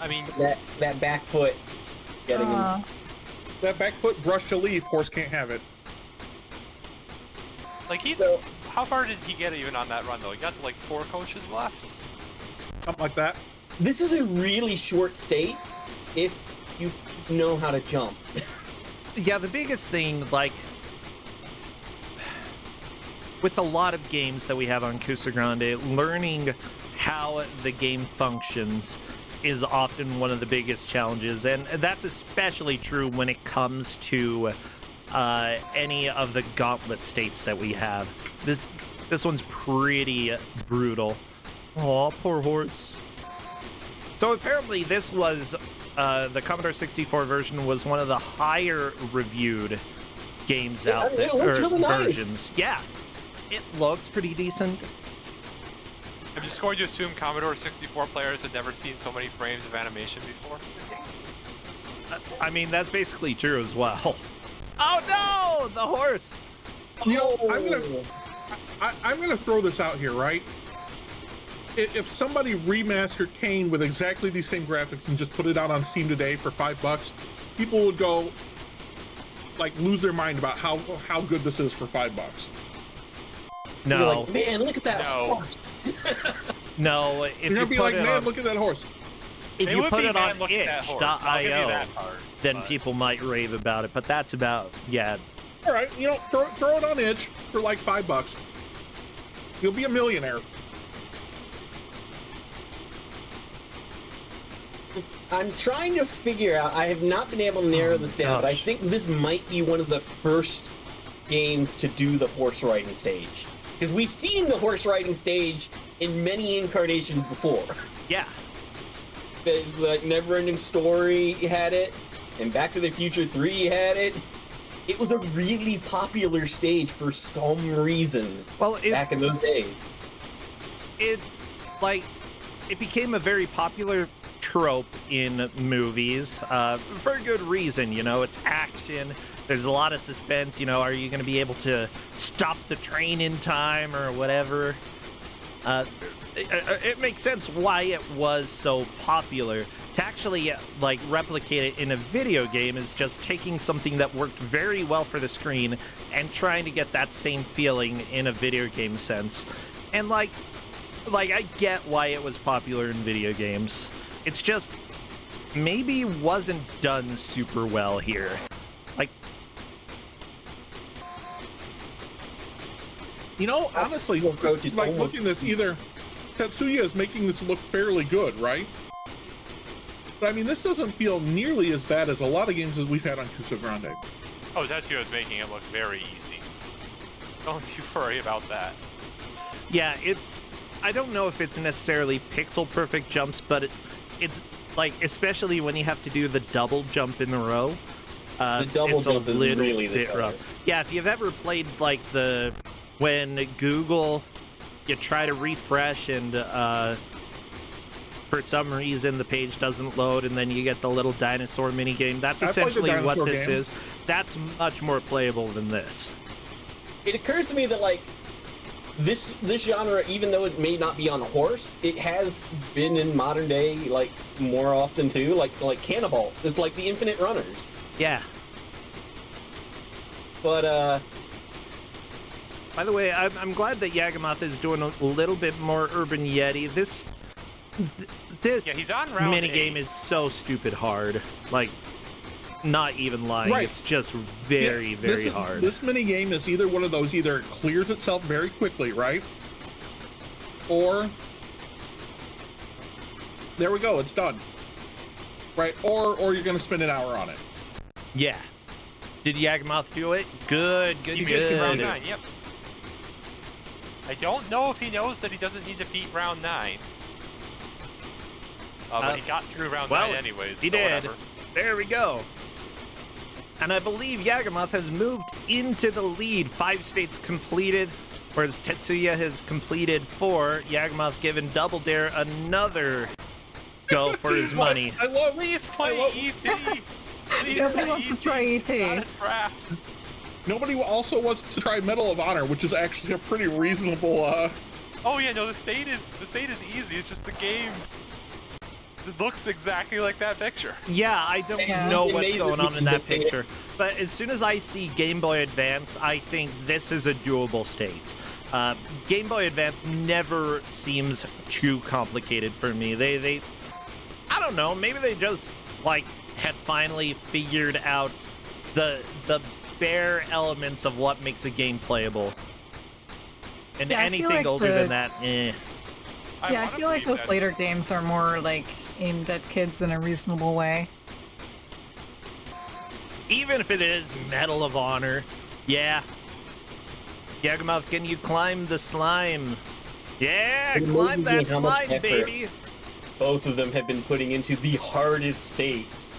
I mean, That back foot getting him. That back foot brushed a leaf, horse can't have it. like he's. So- How far did he get even on that run though? He got to like 4 coaches left. Something like that. This is a really short state if you know how to jump. Yeah, the biggest thing, like, with a lot of games that we have on Kuso6rande, learning how the game functions is often one of the biggest challenges, and that's especially true when it comes to any of the Gauntlet states that we have. This one's pretty brutal. Aw, poor horse. So apparently this was, the Commodore 64 version was one of the higher reviewed games out there, it looks really nice. versions. Yeah, it looks pretty decent. I'm just going to assume Commodore 64 players had never seen so many frames of animation before. I mean, that's basically true as well. Oh no, the horse! You know, I'm gonna throw this out here, right? If somebody remastered Kane with exactly these same graphics and just put it out on Steam today for $5, people would go like lose their mind about how good this is for $5. No, Like, man, look at that No. horse. no. If You're you gonna be put like, it man, on, look at that horse. if It you would put be it bad on looking at that horse. I'll give you itch.io, that part, then but- people might rave about it. But that's about, yeah. All right, you know, throw it on itch for like $5. You'll be a millionaire. I'm trying to figure out. I have not been able to narrow this down, but I gosh. think this might be one of the first games to do the horse riding stage. Because we've seen the horse riding stage in many incarnations before. Yeah. There's like Neverending Story had it, and Back to the Future 3 had it. It was a really popular stage for some reason Well, back in those days. it became a very popular trope in movies for a good reason. You know, it's action, there's a lot of suspense. You know, are you going to be able to stop the train in time or whatever? It makes sense why it was so popular. To actually like replicate it in a video game is just taking something that worked very well for the screen and trying to get that same feeling in a video game sense. And like I get why it was popular in video games. It's just maybe wasn't done super well here. Like, You know, honestly, Coach is like almost- looking at this, either Tetsuya is making this look fairly good, right? But I mean, this doesn't feel nearly as bad as a lot of games that we've had on Kuso6rande. Oh, Tetsuya's making it look very easy. Don't you worry about that. yeah, I don't know if it's necessarily pixel perfect jumps, but it's like, especially when you have to do the double jump in a row. The double it's jump a is little really the bit killer. rough. Yeah, if you've ever played like when Google, you try to refresh and for some reason the page doesn't load, and then you get the little dinosaur mini game. That's I played the essentially what dinosaur this game. is. That's much more playable than this. It occurs to me that like this genre, even though it may not be on a horse, it has been in modern day like more often too. Like Cannibal, it's like the Infinite Runners. Yeah. But By the way, I'm glad that Yagamoth is doing a little bit more Urban Yeti. This Yeah, he's on round minigame 8. is so stupid hard. Like, not even lying. Right. It's just very, very hard. This mini game is either one of those, either it clears itself very quickly, right? Or there we go, it's done. Right? Or you're gonna spend an hour on it. Yeah. Did Yagamoth do it? Good. He made it to round 9, yep. I don't know if he knows that he doesn't need to beat round 9. But he got through round 9 anyways. He so did. whatever. There we go. And I believe Yagamoth has moved into the lead. 5 states completed, whereas Tetsuya has completed 4. Yagamoth given Double Dare another go for his money. I love Please play E.T. Please Nobody play wants to E.T. try E.T. Not a draft. Nobody also wants to try Medal of Honor, which is actually a pretty reasonable Oh yeah, no, the state is easy. It's just the game. It looks exactly like that picture. Yeah, I don't Yeah. know It what's amazes going on me in that that they- picture. But as soon as I see Game Boy Advance, I think this is a doable state. Game Boy Advance never seems too complicated for me. don't know. Maybe they just like had finally figured out the bare elements of what makes a game playable. And Yeah, I feel anything like older the- than that, eh. Yeah, I wanna feel like believe those that- later games are more like aimed at kids in a reasonable way. Even if it is Medal of Honor, yeah. Yagamoth, can you climb the slime? Yeah, It climb amazes that me how much slime, effort baby. both of them have been putting into the hardest states.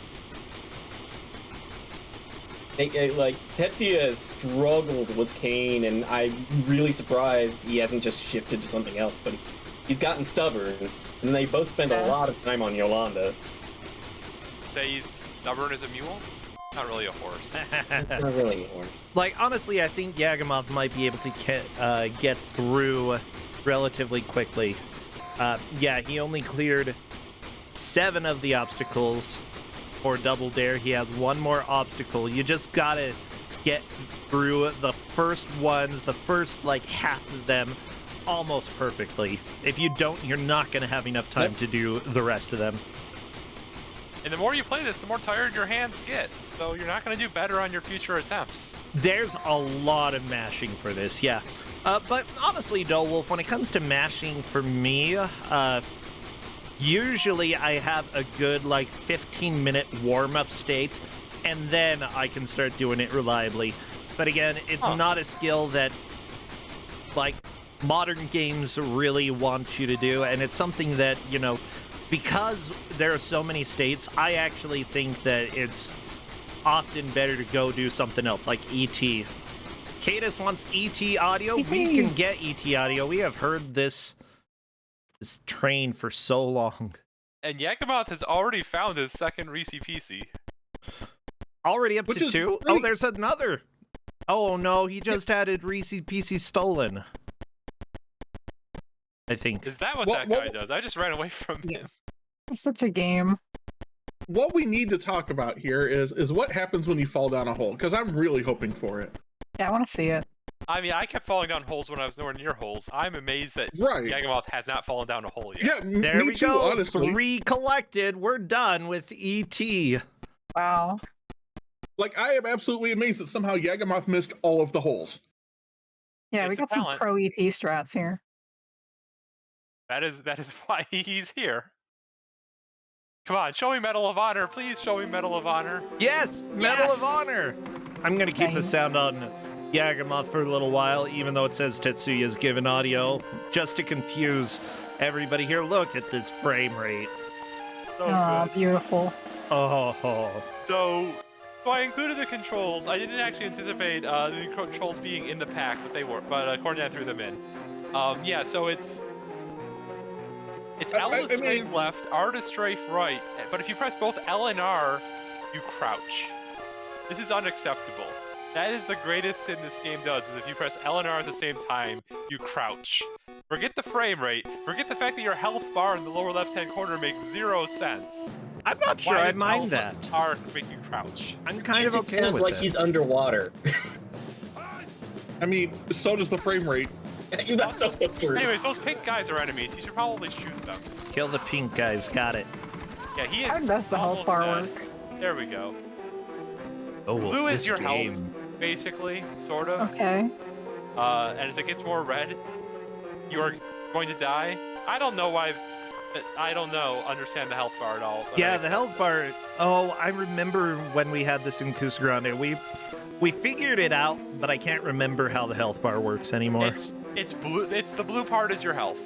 Like, Tetsuya has struggled with Kane, and I'm really surprised he hasn't just shifted to something else, but he's gotten stubborn, and they both spend a Yeah. lot of time on Yolanda. Say he's stubborn as a mule? Not really a horse. Not really a horse. Like, honestly, I think Yagamoth might be able to get through relatively quickly. Yeah, he only cleared 7 of the obstacles for Double Dare. He has 1 more obstacle. You just gotta get through the first ones, the first, like, half of them, almost perfectly. If you don't, you're not gonna have enough time to do the rest of them. And the more you play this, the more tired your hands get. So you're not going to do better on your future attempts. There's a lot of mashing for this, yeah. But honestly, though, Wolf, when it comes to mashing for me, usually I have a good, like, 15-minute warm-up state, and then I can start doing it reliably. But again, it's not a skill that, like, modern games really want you to do, and it's something that, you know, because there are so many states, I actually think that it's often better to go do something else, like E.T. Cadus wants E.T. audio. We can get E.T. audio. We have heard this train for so long. And Yagamoth has already found his second Reese PC. Already up Which to is 2? great. Oh, there's another. Oh, no, he just had his Reese PC stolen. I think. Is that what What- that guy what- does? I just ran away from him. It's such a game. What we need to talk about here is what happens when you fall down a hole, because I'm really hoping for it. Yeah, I want to see it. I mean, I kept falling down holes when I was nowhere near holes. I'm amazed that Right. Yagamoth has not fallen down a hole yet. Yeah, There me we too, go. honestly. 3 collected. We're done with E.T. Wow. Like, I am absolutely amazed that somehow Yagamoth missed all of the holes. Yeah, we It's a got some talent. pro ET strats here. That is why he's here. Come on, show me Medal of Honor. Please show me Medal of Honor. Yes! Medal of Honor! I'm gonna keep the Thanks. sound on Yagamoth for a little while, even though it says Tetsuya's given audio, just to confuse everybody here. Look at this frame rate. So Oh, good. beautiful. Oh. So I included the controls. I didn't actually anticipate the controls being in the pack, but they were. But Cornette threw them in. Yeah, so it's L to strafe mean- left, R to strafe right. But if you press both L and R, you crouch. This is unacceptable. That is the greatest sin this game does, is if you press L and R at the same time, you crouch. Forget the frame rate. Forget the fact that your health bar in the lower left-hand corner makes 0 sense. I'm not sure Why I does mind L that. R make you crouch? I'm kind of It okay sounds with like it. he's underwater. I mean, so does the frame rate. That's so true. Anyways, those pink guys are enemies. You should probably shoot them. Kill the pink guys, got it. Yeah, he is. How does the health almost bar dead. work? There we go. Oh, Blue is your health, basically, sort of. Okay. And as it gets more red, you are going to die. I don't know why. I don't know. Understand the health bar at all. but Yeah, I- the health bar. Oh, I remember when we had this in Kuso6rande. We figured it out, but I can't remember how the health bar works anymore. It's blue. It's the blue part is your health,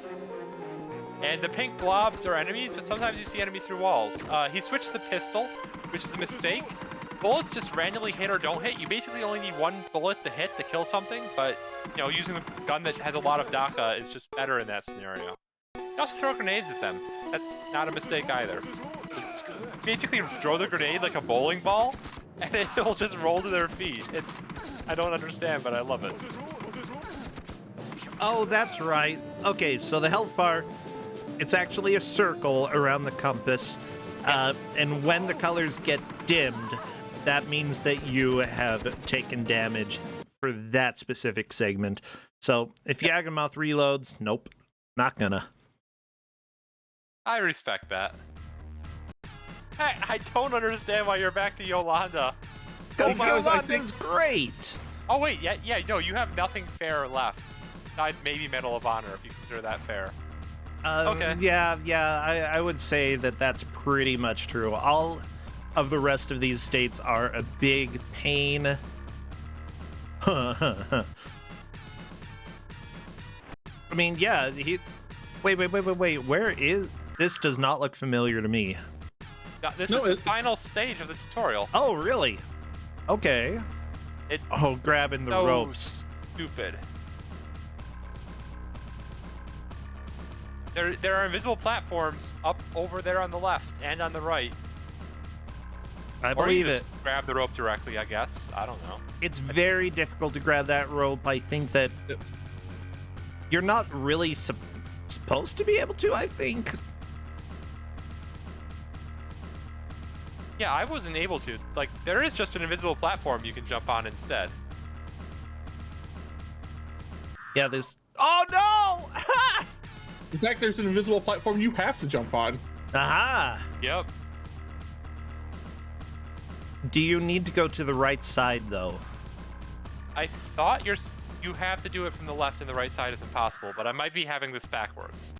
and the pink blobs are enemies. But sometimes you see enemies through walls. He switched the pistol, which is a mistake. Bullets just randomly hit or don't hit. You basically only need 1 bullet to hit to kill something, but you know, using the gun that has a lot of DACA is just better in that scenario. You also throw grenades at them. That's not a mistake either. Basically, throw the grenade like a bowling ball, and it'll just roll to their feet. I don't understand, but I love it. Oh, that's right. Okay, so the health bar, it's actually a circle around the compass. And when the colors get dimmed, that means that you have taken damage for that specific segment. So if Yagamoth reloads, nope, not gonna. I respect that. I don't understand why you're back to Yolanda. Because Because I Yolanda's great. Oh wait, yeah, no, you have nothing fair left. Besides maybe Medal of Honor, if you consider that fair. Okay. Yeah, I would say that that's pretty much true. All of the rest of these states are a big pain. I mean, yeah, Wait, where is... This does not look familiar to me. This is the final stage of the tutorial. Oh, really? Okay. Grabbing the So ropes. Stupid. There are invisible platforms up over there on the left and on the right. I Or you believe just it. grab the rope directly, I guess. I don't know. It's very difficult to grab that rope. I think that you're not really supposed to be able to, I think. Yeah, I wasn't able to. Like, there is just an invisible platform you can jump on instead. Yeah, there's... Oh, no! In fact, there's an invisible platform you have to jump on. Aha! Yep. Do you need to go to the right side, though? I thought you have to do it from the left and the right side is impossible, but I might be having this backwards.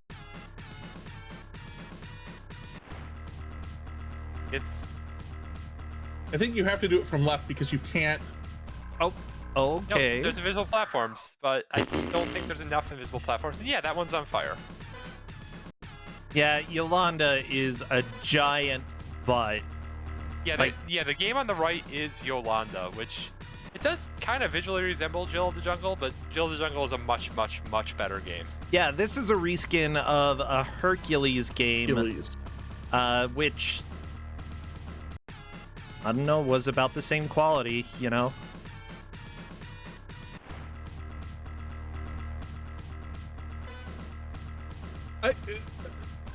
I think you have to do it from left because you can't. Oh, okay. No, there's invisible platforms, but I don't think there's enough invisible platforms. Yeah, that one's on fire. Yeah, Yolanda is a giant butt. Yeah, the game on the right is Yolanda, which it does kind of visually resemble Jill of the Jungle, but Jill of the Jungle is a much, much, much better game. Yeah, this is a reskin of a Hercules game, which, I don't know, was about the same quality, you know?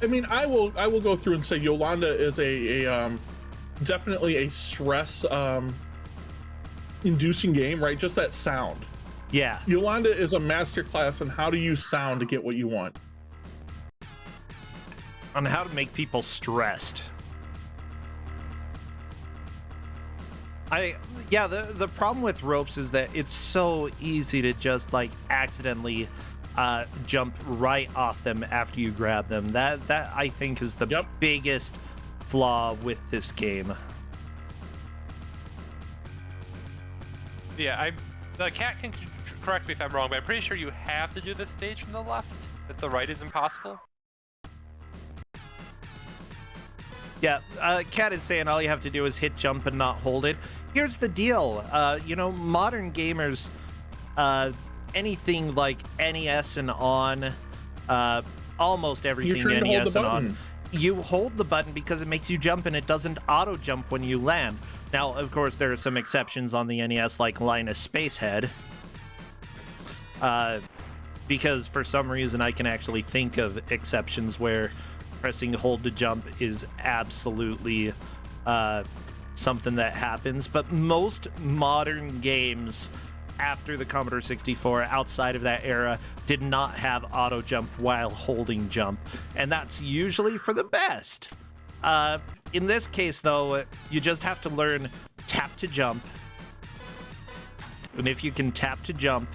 I mean, I will go through and say Yolanda is a definitely a stress inducing game, right? Just that sound. Yeah. Yolanda is a masterclass in how to use sound to get what you want. On how to make people stressed. The problem with ropes is that it's so easy to just like accidentally jump right off them after you grab them. That I think is the biggest flaw with this game. Yeah, the cat can correct me if I'm wrong, but I'm pretty sure you have to do this stage from the left. That the right is impossible. Yeah, Cat is saying all you have to do is hit jump and not hold it. Here's the deal. Modern gamers, anything like NES and on, almost everything NES and on, you hold the button because it makes you jump and it doesn't auto jump when you land. Now, of course, there are some exceptions on the NES, like Linus Spacehead, because for some reason I can actually think of exceptions where pressing hold to jump is absolutely something that happens. But most modern games after the Commodore 64, outside of that era, did not have auto jump while holding jump, and that's usually for the best. In this case, though, you just have to learn tap to jump, and if you can tap to jump,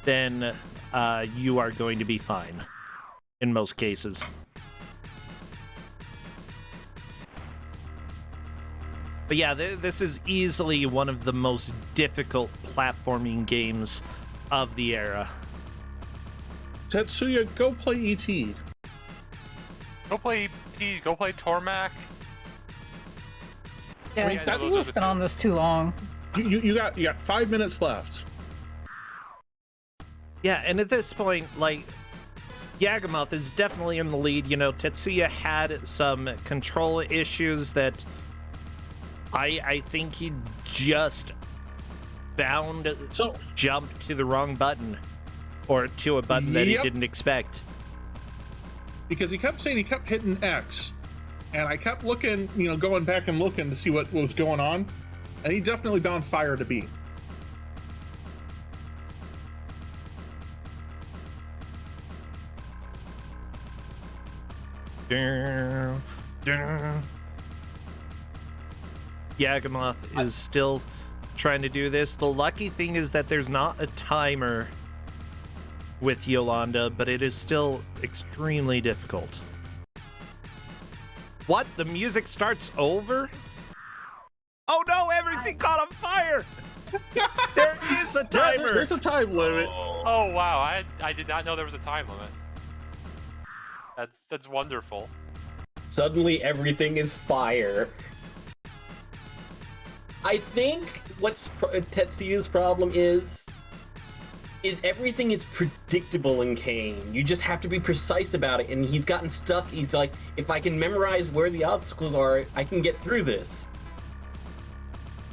then you are going to be fine in most cases. But yeah, this is easily one of the most difficult platforming games of the era. Tetsuya, go play E.T. Go play E.T. Go play Tormac. Yeah, he's been on this too long. You got 5 minutes left. Yeah, and at this point, like, Yagamoth is definitely in the lead. You know, Tetsuya had some control issues that I think he just jumped to the wrong button, or to a button that he didn't expect. Because he kept saying he kept hitting X, and I kept looking, going back and looking to see what was going on, and he definitely found fire to be. Yagamoth is still trying to do this. The lucky thing is that there's not a timer with Yolanda, but it is still extremely difficult. What? The music starts over? Oh no, everything caught on fire! There is a timer! There's a time limit. Oh wow, I did not know there was a time limit. That's wonderful. Suddenly everything is fire. I think what's Tetsuya's problem is everything is predictable in Kane. You just have to be precise about it, and he's gotten stuck. He's like, if I can memorize where the obstacles are, I can get through this.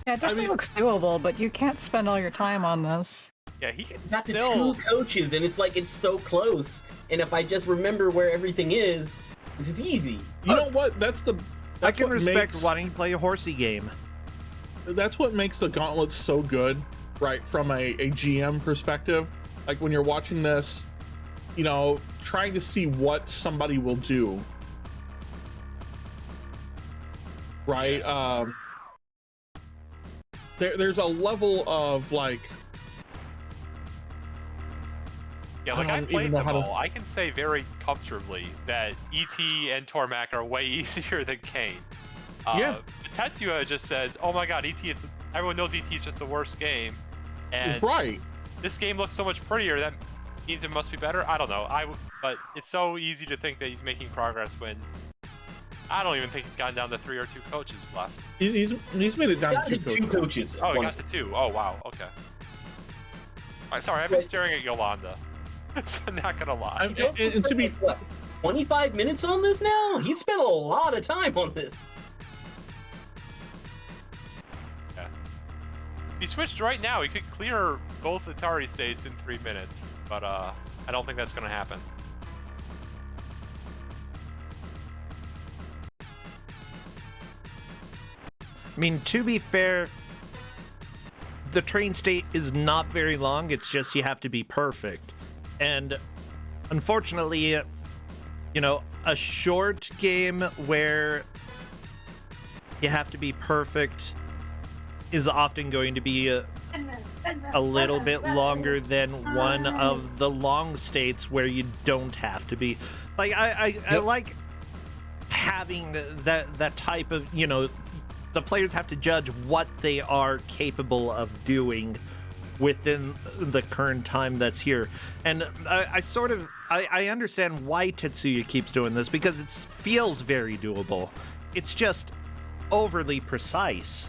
Yeah, it definitely looks doable, but you can't spend all your time on this. Yeah, he can Got to still. 2 coaches, and it's like it's so close. And if I just remember where everything is, this is easy. You know what? I can what respect makes- wanting to play a horsey game. That's what makes the Gauntlet so good, right? From a GM perspective, like when you're watching this, you know, trying to see what somebody will do, right? There's a level of like, Yeah, like I I don't played even know them how to- all. I can say very comfortably that E.T. and Tormak are way easier than Kane. Yeah. Tetsuya just says, "Oh my God, E.T. is." Everyone knows E.T. is just the worst game, and right? this game looks so much prettier. That means it must be better. I don't know. But it's so easy to think that he's making progress when I don't even think he's gotten down to 3 or 2 coaches left. He's made it down Got to to 2 2 coaches. coaches. Oh, he One- got to 2. Oh wow. Okay. Sorry, I've been staring at Yolanda. Not gonna lie. And to be What, 25 minutes on this now? He spent a lot of time on this. If he switched right now, he could clear both Atari states in 3 minutes, but I don't think that's gonna happen. I mean, to be fair, the train state is not very long. It's just you have to be perfect. And unfortunately, you know, a short game where you have to be perfect is often going to be a little bit longer than one of the long states where you don't have to be. Like, I like having that type of, you know, the players have to judge what they are capable of doing within the current time that's here. And I understand why Tetsuya keeps doing this, because it feels very doable. It's just overly precise.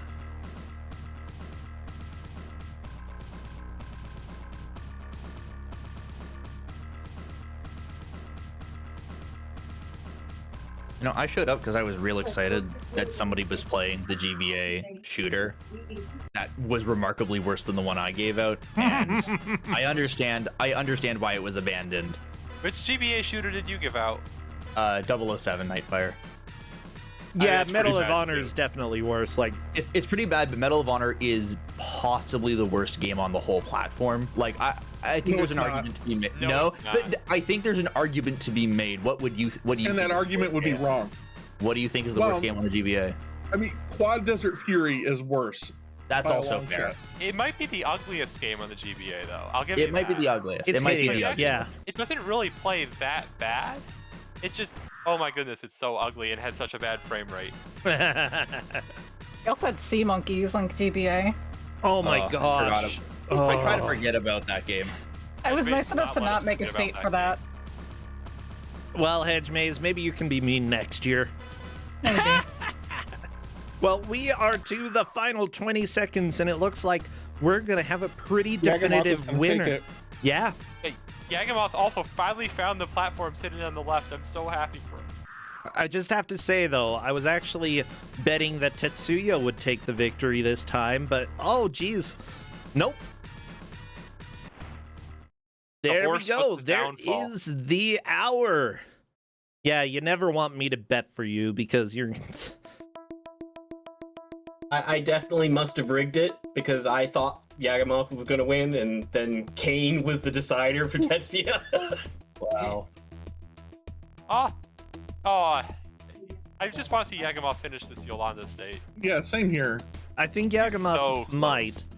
You know, I showed up because I was real excited that somebody was playing the GBA shooter that was remarkably worse than the one I gave out, and I understand why it was abandoned. Which GBA shooter did you give out? 007 Nightfire. Yeah, that's Medal pretty of bad, Honor too. is definitely worse. Like, It's pretty bad, but Medal of Honor is possibly the worst game on the whole platform. Like, I think No, there's it's an not. argument to be made. No, No, it's not. but I think there's an argument to be made. What do you And think that is the argument would worst be game? wrong. What do you think is the Well, worst game on the GBA? I mean, Quad Desert Fury is worse. That's by a also long fair. shot. It might be the ugliest game on the GBA, though. I'll give you It might be that. the ugliest. it's It might be the hideous, ugliest. yeah. It doesn't really play that bad. It's just, oh my goodness, it's so ugly and has such a bad frame rate. We also had Sea Monkeys on GBA. Oh my Oh, gosh. I try to Oh. forget about that game. I was Hedge nice Maze enough to let us not make a forget state about for that. Well, Hedge Maze, maybe you can be mean next year. Maybe. Well, we are to the final 20 seconds, and it looks like we're going to have a pretty Yagamoth is definitive gonna winner. take it. Yeah. Hey, Yagamoth also finally found the platform sitting on the left. I'm so happy for him. I just have to say, though, I was actually betting that Tetsuya would take the victory this time, but oh, geez. Nope. There we horse was go. his There downfall. is the hour. Yeah, you never want me to bet for you because you're... I definitely must have rigged it because I thought Yagamoth was going to win, and then Kane was the decider for Tetsuya. Wow. Oh, I just want to see Yagamoth finish this Yolanda state. Yeah, same here. I think Yagamoth So might. close.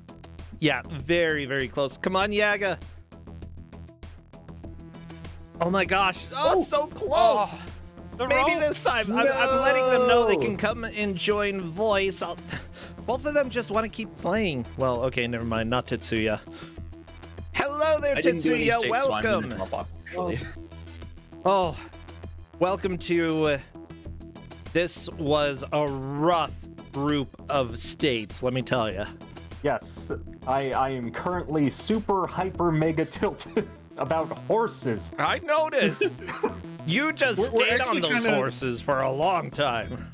Yeah, very, very close. Come on, Yaga. Oh my gosh. Oh, so close. Oh, the Maybe ropes. this time. I'm letting them know they can come and join voice. Both of them just want to keep playing. Well, okay, never mind. Not Tetsuya. Hello there, I didn't do any Tetsuya. stakes, so I'm gonna Welcome. drop off, actually. Oh, welcome to. This was a rough group of states, let me tell you. Yes, I am currently super hyper mega tilted about horses. I noticed. You just We're stayed on actually those kinda- horses for a long time.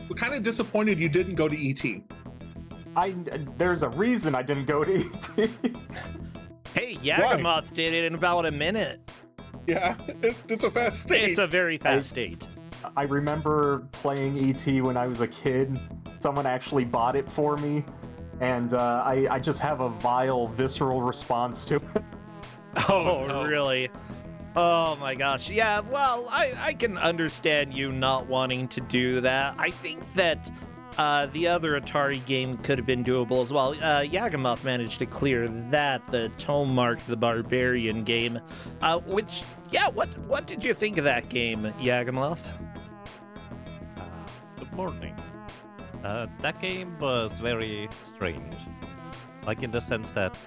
We're kind of disappointed you didn't go to ET. There's a reason I didn't go to ET. Hey, Yagamoth did it in about a minute. Yeah, it's a fast state. It's a very fast state. I remember playing ET when I was a kid. Someone actually bought it for me, and I just have a vile, visceral response to it. Oh, no. really? Oh my gosh. Yeah, well, I can understand you not wanting to do that. I think that the other Atari game could have been doable as well. Yagamoth managed to clear that, the ToeJam the Barbarian game. Which, yeah, what did you think of that game, Yagamoth? Good morning. That game was very strange. Like in the sense that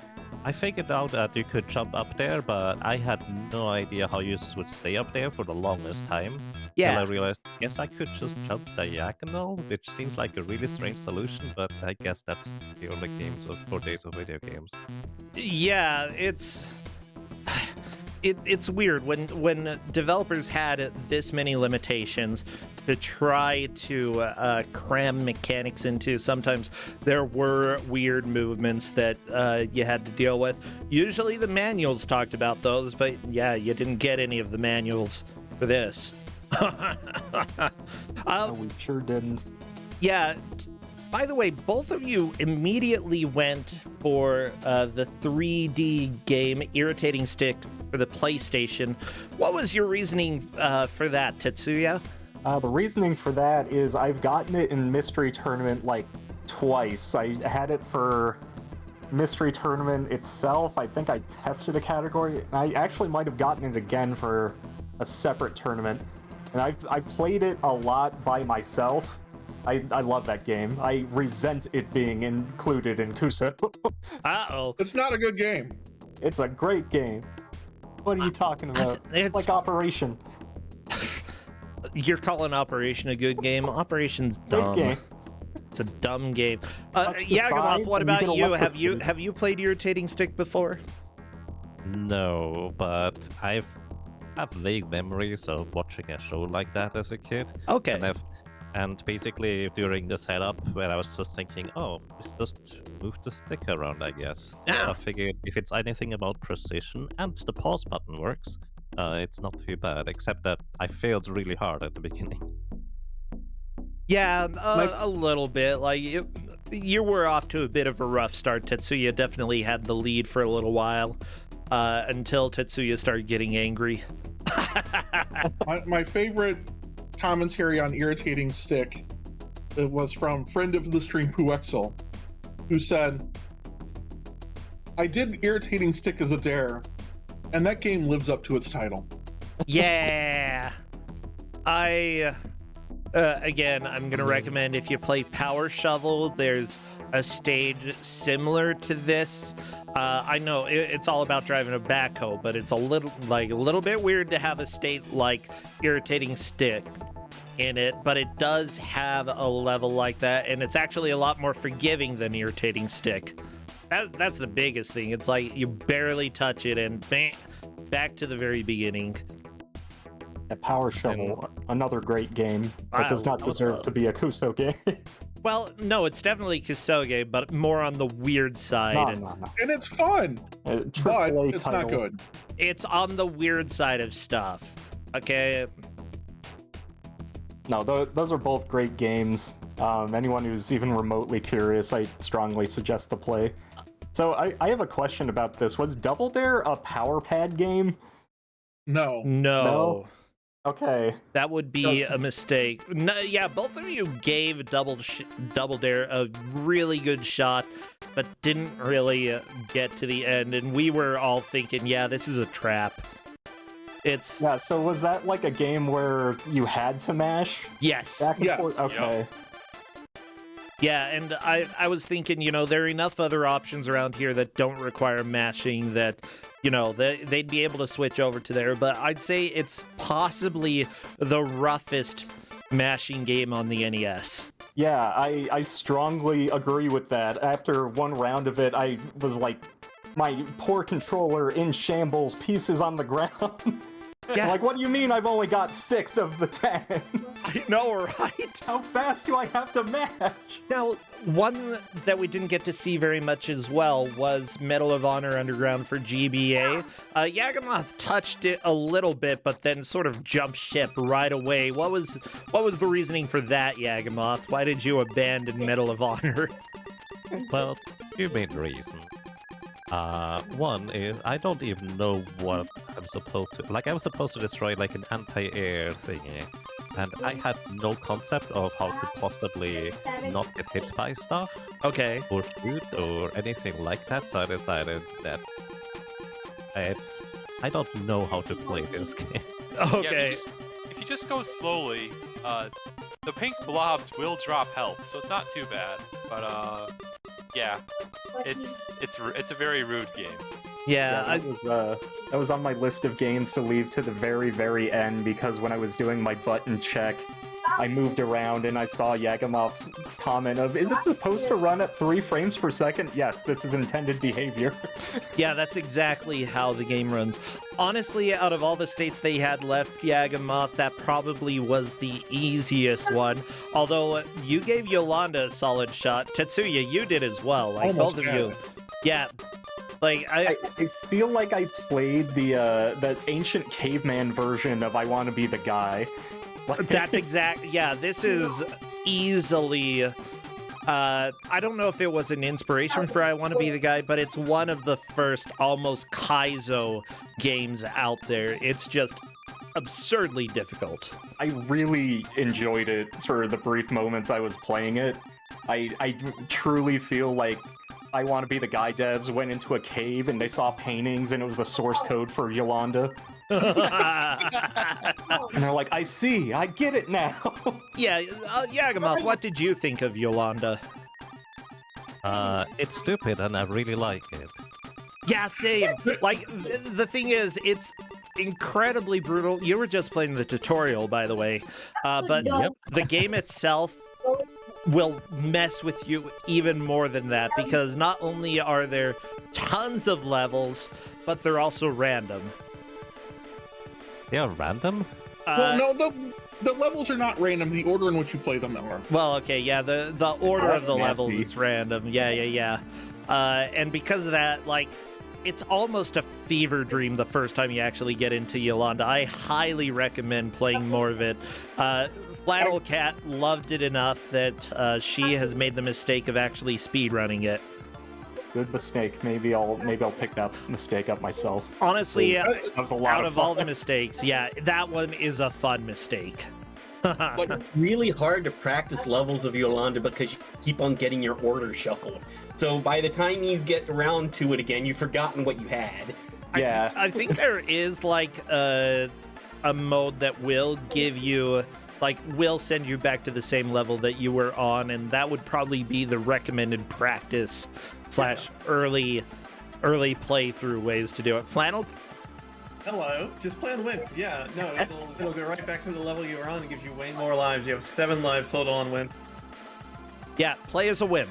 I figured out that you could jump up there, but I had no idea how you would stay up there for the longest time. Till I realized, guess I could just jump diagonal, which seems like a really strange solution, but I guess that's the only games of 4 days of video games. Yeah, it's weird when developers had this many limitations to try to cram mechanics into. Sometimes there were weird movements that you had to deal with. Usually the manuals talked about those, but yeah, you didn't get any of the manuals for this. We sure didn't. Yeah. By the way, both of you immediately went for the 3D game Irritating Stick for the PlayStation. What was your reasoning for that, Tetsuya? The reasoning for that is I've gotten it in Mystery Tournament like twice. I had it for Mystery Tournament itself. I think I tested a category. I actually might have gotten it again for a separate tournament. And I played it a lot by myself. I love that game. I resent it being included in Kuso. Uh-oh. It's not a good game. It's a great game. What are you talking about? It's like Operation. You're calling Operation a good game? Operation's Great dumb. game. It's a dumb game. Touch the Yagamoth, sides what and you about get you? electrocuted. Have you played Irritating Stick before? No, but I have vague memories of watching a show like that as a kid. Okay. And basically during the setup where I was just thinking, oh, just move the stick around, I guess. Yeah. I figured if it's anything about precision and the pause button works, it's not too bad, except that I failed really hard at the beginning. Yeah, a little bit. Like you were off to a bit of a rough start. Tetsuya definitely had the lead for a little while until Tetsuya started getting angry. My favorite commentary on Irritating Stick, it was from friend of the stream Puexel, who said, I did Irritating Stick as a dare, and that game lives up to its title. Yeah. Again, I'm going to recommend if you play Power Shovel, there's a stage similar to this. I know it's all about driving a backhoe, but it's a little bit weird to have a state like Irritating Stick in it, but it does have a level like that, and it's actually a lot more forgiving than Irritating Stick. That's the biggest thing. It's like you barely touch it and bang, back to the very beginning. A Power Shovel, another great game that does not deserve to be a Kuso game. Well, no, it's definitely Kusoge, but more on the weird side. No. And it's fun, but AAA it's title. not good. It's on the weird side of stuff. Okay. No, those are both great games. Anyone who's even remotely curious, I strongly suggest the play. So I have a question about this. Was Double Dare a Power Pad game? No. No. Okay. That would be a mistake. No, yeah, both of you gave Double Dare a really good shot, but didn't really get to the end. And we were all thinking, yeah, this is a trap. It's Yeah, so was that like a game where you had to mash? yes. Back and Yes. forth? Okay. Yeah, and I was thinking, there are enough other options around here that don't require mashing that, they'd be able to switch over to there. But I'd say it's possibly the roughest mashing game on the NES. Yeah, I strongly agree with that. After one round of it, I was like, my poor controller in shambles, pieces on the ground. Yeah. Like, what do you mean I've only got 6 of the 10? I know, right? How fast do I have to mash? Now, one that we didn't get to see very much as well was Medal of Honor Underground for GBA. Yagamoth touched it a little bit, but then sort of jumped ship right away. What was the reasoning for that, Yagamoth? Why did you abandon Medal of Honor? Well, two main reasons. One is I don't even know what I'm supposed to... Like, I was supposed to destroy, like, an anti-air thingy, and I had no concept of how to possibly not get hit by stuff, Okay. or shoot, or anything like that, so I decided that I don't know how to play this game. Okay. Yeah, if you just go slowly, the pink blobs will drop health, so it's not too bad. But yeah, it's a very rude game. Yeah, that was on my list of games to leave to the very, very end, because when I was doing my button check, I moved around and I saw Yagamoth's comment of, is it supposed to run at 3 frames per second? Yes, this is intended behavior. yeah, that's exactly how the game runs. Honestly, out of all the states they had left, Yagamoth, that probably was the easiest one. Although you gave Yolanda a solid shot. Tetsuya, you did as well. Like, Almost both of you. Yeah. Like, I feel like I played the ancient caveman version of I Want to Be the Guy. That's yeah, this is easily, I don't know if it was an inspiration for I Want to Be the Guy, but it's one of the first almost Kaizo games out there. It's just absurdly difficult. I really enjoyed it for the brief moments I was playing it. I truly feel like I Want to Be the Guy devs went into a cave and they saw paintings and it was the source code for Yolanda. And they're like, I see, I get it now. Yeah, Yagamoth, what did you think of Yolanda? It's stupid and I really like it. Yeah, same. Like, the thing is, it's incredibly brutal. You were just playing the tutorial, by the way. But the game itself will mess with you even more than that, because not only are there tons of levels, but they're also random. They are random? Well, no, the levels are not random. The order in which you play them are. Well, okay, yeah, the order of the Nasty. levels is random. Yeah. And because of that, like, it's almost a fever dream the first time you actually get into Yolanda. I highly recommend playing more of it. Flannel Cat loved it enough that she has made the mistake of actually speedrunning it. Good mistake. Maybe I'll pick that mistake up myself. Honestly, That was a lot out of of all the fun. mistakes, yeah, that one is a fun mistake. But it's really hard to practice levels of Yolanda because you keep on getting your order shuffled. So by the time you get around to it again, you've forgotten what you had. Yeah. I think there is like a mode that will give you, like, will send you back to the same level that you were on, and that would probably be the recommended practice / early playthrough ways to do it. Flannel? Hello, just play on Wimp. Yeah, no, it'll go right back to the level you were on and gives you way more lives. You have 7 lives total on Wimp. Yeah, play as a wimp.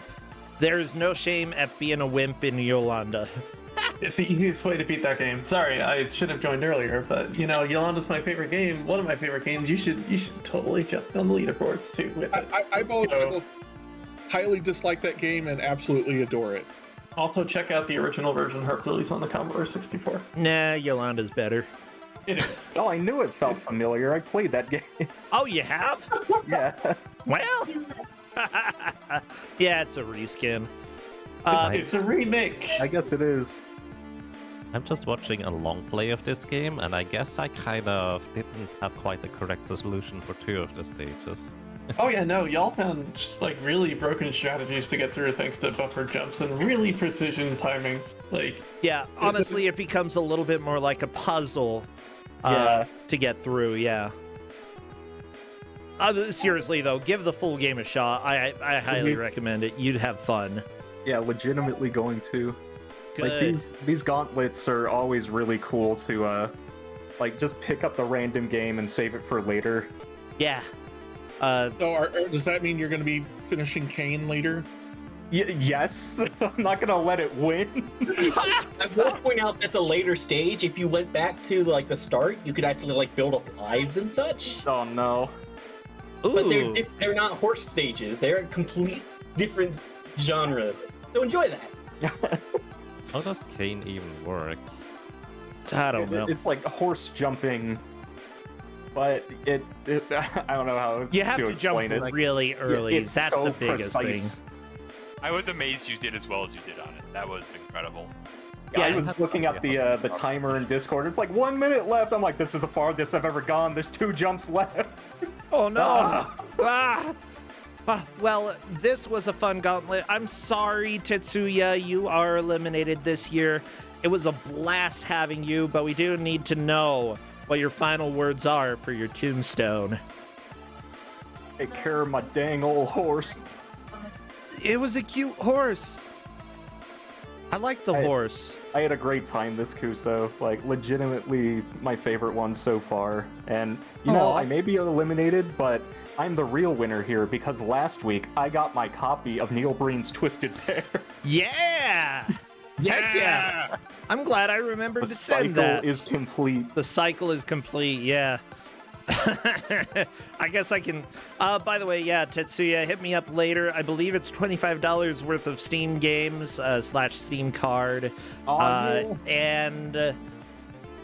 There is no shame at being a wimp in Yolanda. It's the easiest way to beat that game. Sorry, I should have joined earlier, but Yolanda's my favorite game. One of my favorite games. You should totally jump on the leaderboards too with it. I both highly dislike that game and absolutely adore it. Also, check out the original version, Hercules, on the Commodore 64. Nah, Yolanda's better. It is. Oh, I knew it felt familiar. I played that game. Oh, you have? Yeah. Well, yeah, it's a reskin. It's a remake. I guess it is. I'm just watching a long play of this game, and I guess I kind of didn't have quite the correct solution for 2 of the stages. Oh yeah, no, y'all found like really broken strategies to get through thanks to buffer jumps and really precision timings. Like, Yeah, honestly, it becomes a little bit more like a puzzle Yeah. to get through, yeah. Seriously, though, give the full game a shot. I highly recommend it. You'd have fun. Yeah, legitimately going to. Good. Like these gauntlets are always really cool to like just pick up the random game and save it for later. Yeah. So does that mean you're going to be finishing Kane later? Yes, I'm not gonna let it win. I will point out that's a later stage. If you went back to like the start, you could actually like build up lives and such. Oh no. But Ooh. they're not horse stages. They're complete different genres. So enjoy that. How does Kane even work? I don't know. It's like horse jumping, but it I don't know how You have to explain jump it. really early. It's That's so the biggest precise. thing. I was amazed you did as well as you did on it. That was incredible. Yeah, I Yeah. was looking at the timer in Discord. It's like 1 minute left. I'm like, this is the farthest I've ever gone. There's 2 jumps left. Oh no! Ah. Well, this was a fun gauntlet. I'm sorry, Tetsuya, you are eliminated this year. It was a blast having you, but we do need to know what your final words are for your tombstone. Take care of my dang old horse. It was a cute horse. I like the horse. I had a great time this Kuso. Like, legitimately my favorite one so far. And, you know, Aw. I may be eliminated, but I'm the real winner here because last week I got my copy of Neil Breen's Twisted Pair. Yeah! Heck yeah! I'm glad I remembered The to cycle send that. is complete. The cycle is complete, yeah. I guess I can... by the way, yeah, Tetsuya, hit me up later. I believe it's $25 worth of Steam games, / Steam card. Yeah. And...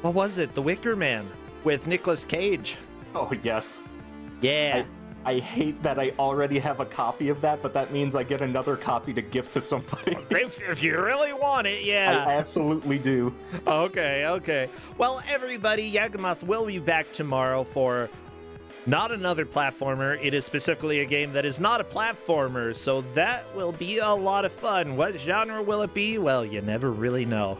what was it? The Wicker Man with Nicolas Cage. Oh, yes. Yeah. I hate that I already have a copy of that, but that means I get another copy to gift to somebody. If you really want it, yeah. I absolutely do. Okay. Well, everybody, Yagamoth will be back tomorrow for not another platformer. It is specifically a game that is not a platformer, so that will be a lot of fun. What genre will it be? Well, you never really know.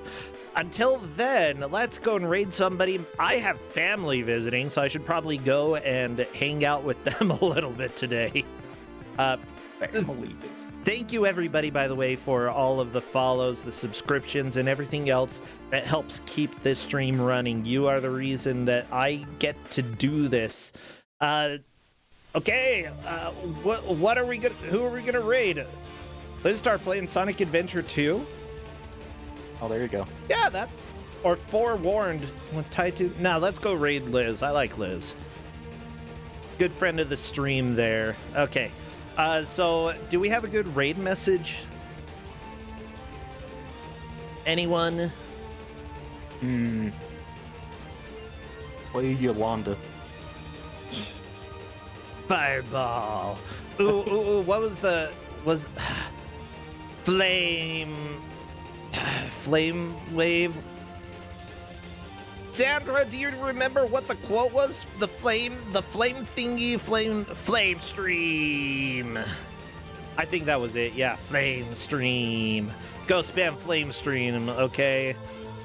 Until then, let's go and raid somebody. I have family visiting, so I should probably go and hang out with them a little bit today. Thank you, everybody, by the way, for all of the follows, the subscriptions, and everything else that helps keep this stream running. You are the reason that I get to do this. Okay, what are we gonna? Who are we gonna raid? Let's start playing Sonic Adventure 2. Oh, there you go. Yeah, that's... Or Forewarned. Now, let's go raid Liz. I like Liz. Good friend of the stream there. Okay. So, do we have a good raid message? Anyone? Play Yolanda. Fireball. Ooh, what was the... Flame wave. Sandra, do you remember what the quote was? The flame thingy, flame stream. I think that was it. Yeah, flame stream. Go spam flame stream, okay?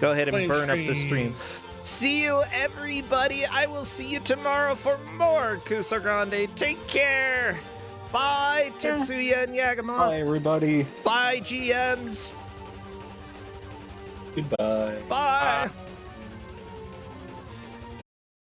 Go ahead and burn up the stream. See you, everybody. I will see you tomorrow for more Kuso6rande. Take care. Bye, Tetsuya and Yagamoth. Bye, everybody. Bye, GMs. Goodbye. Bye.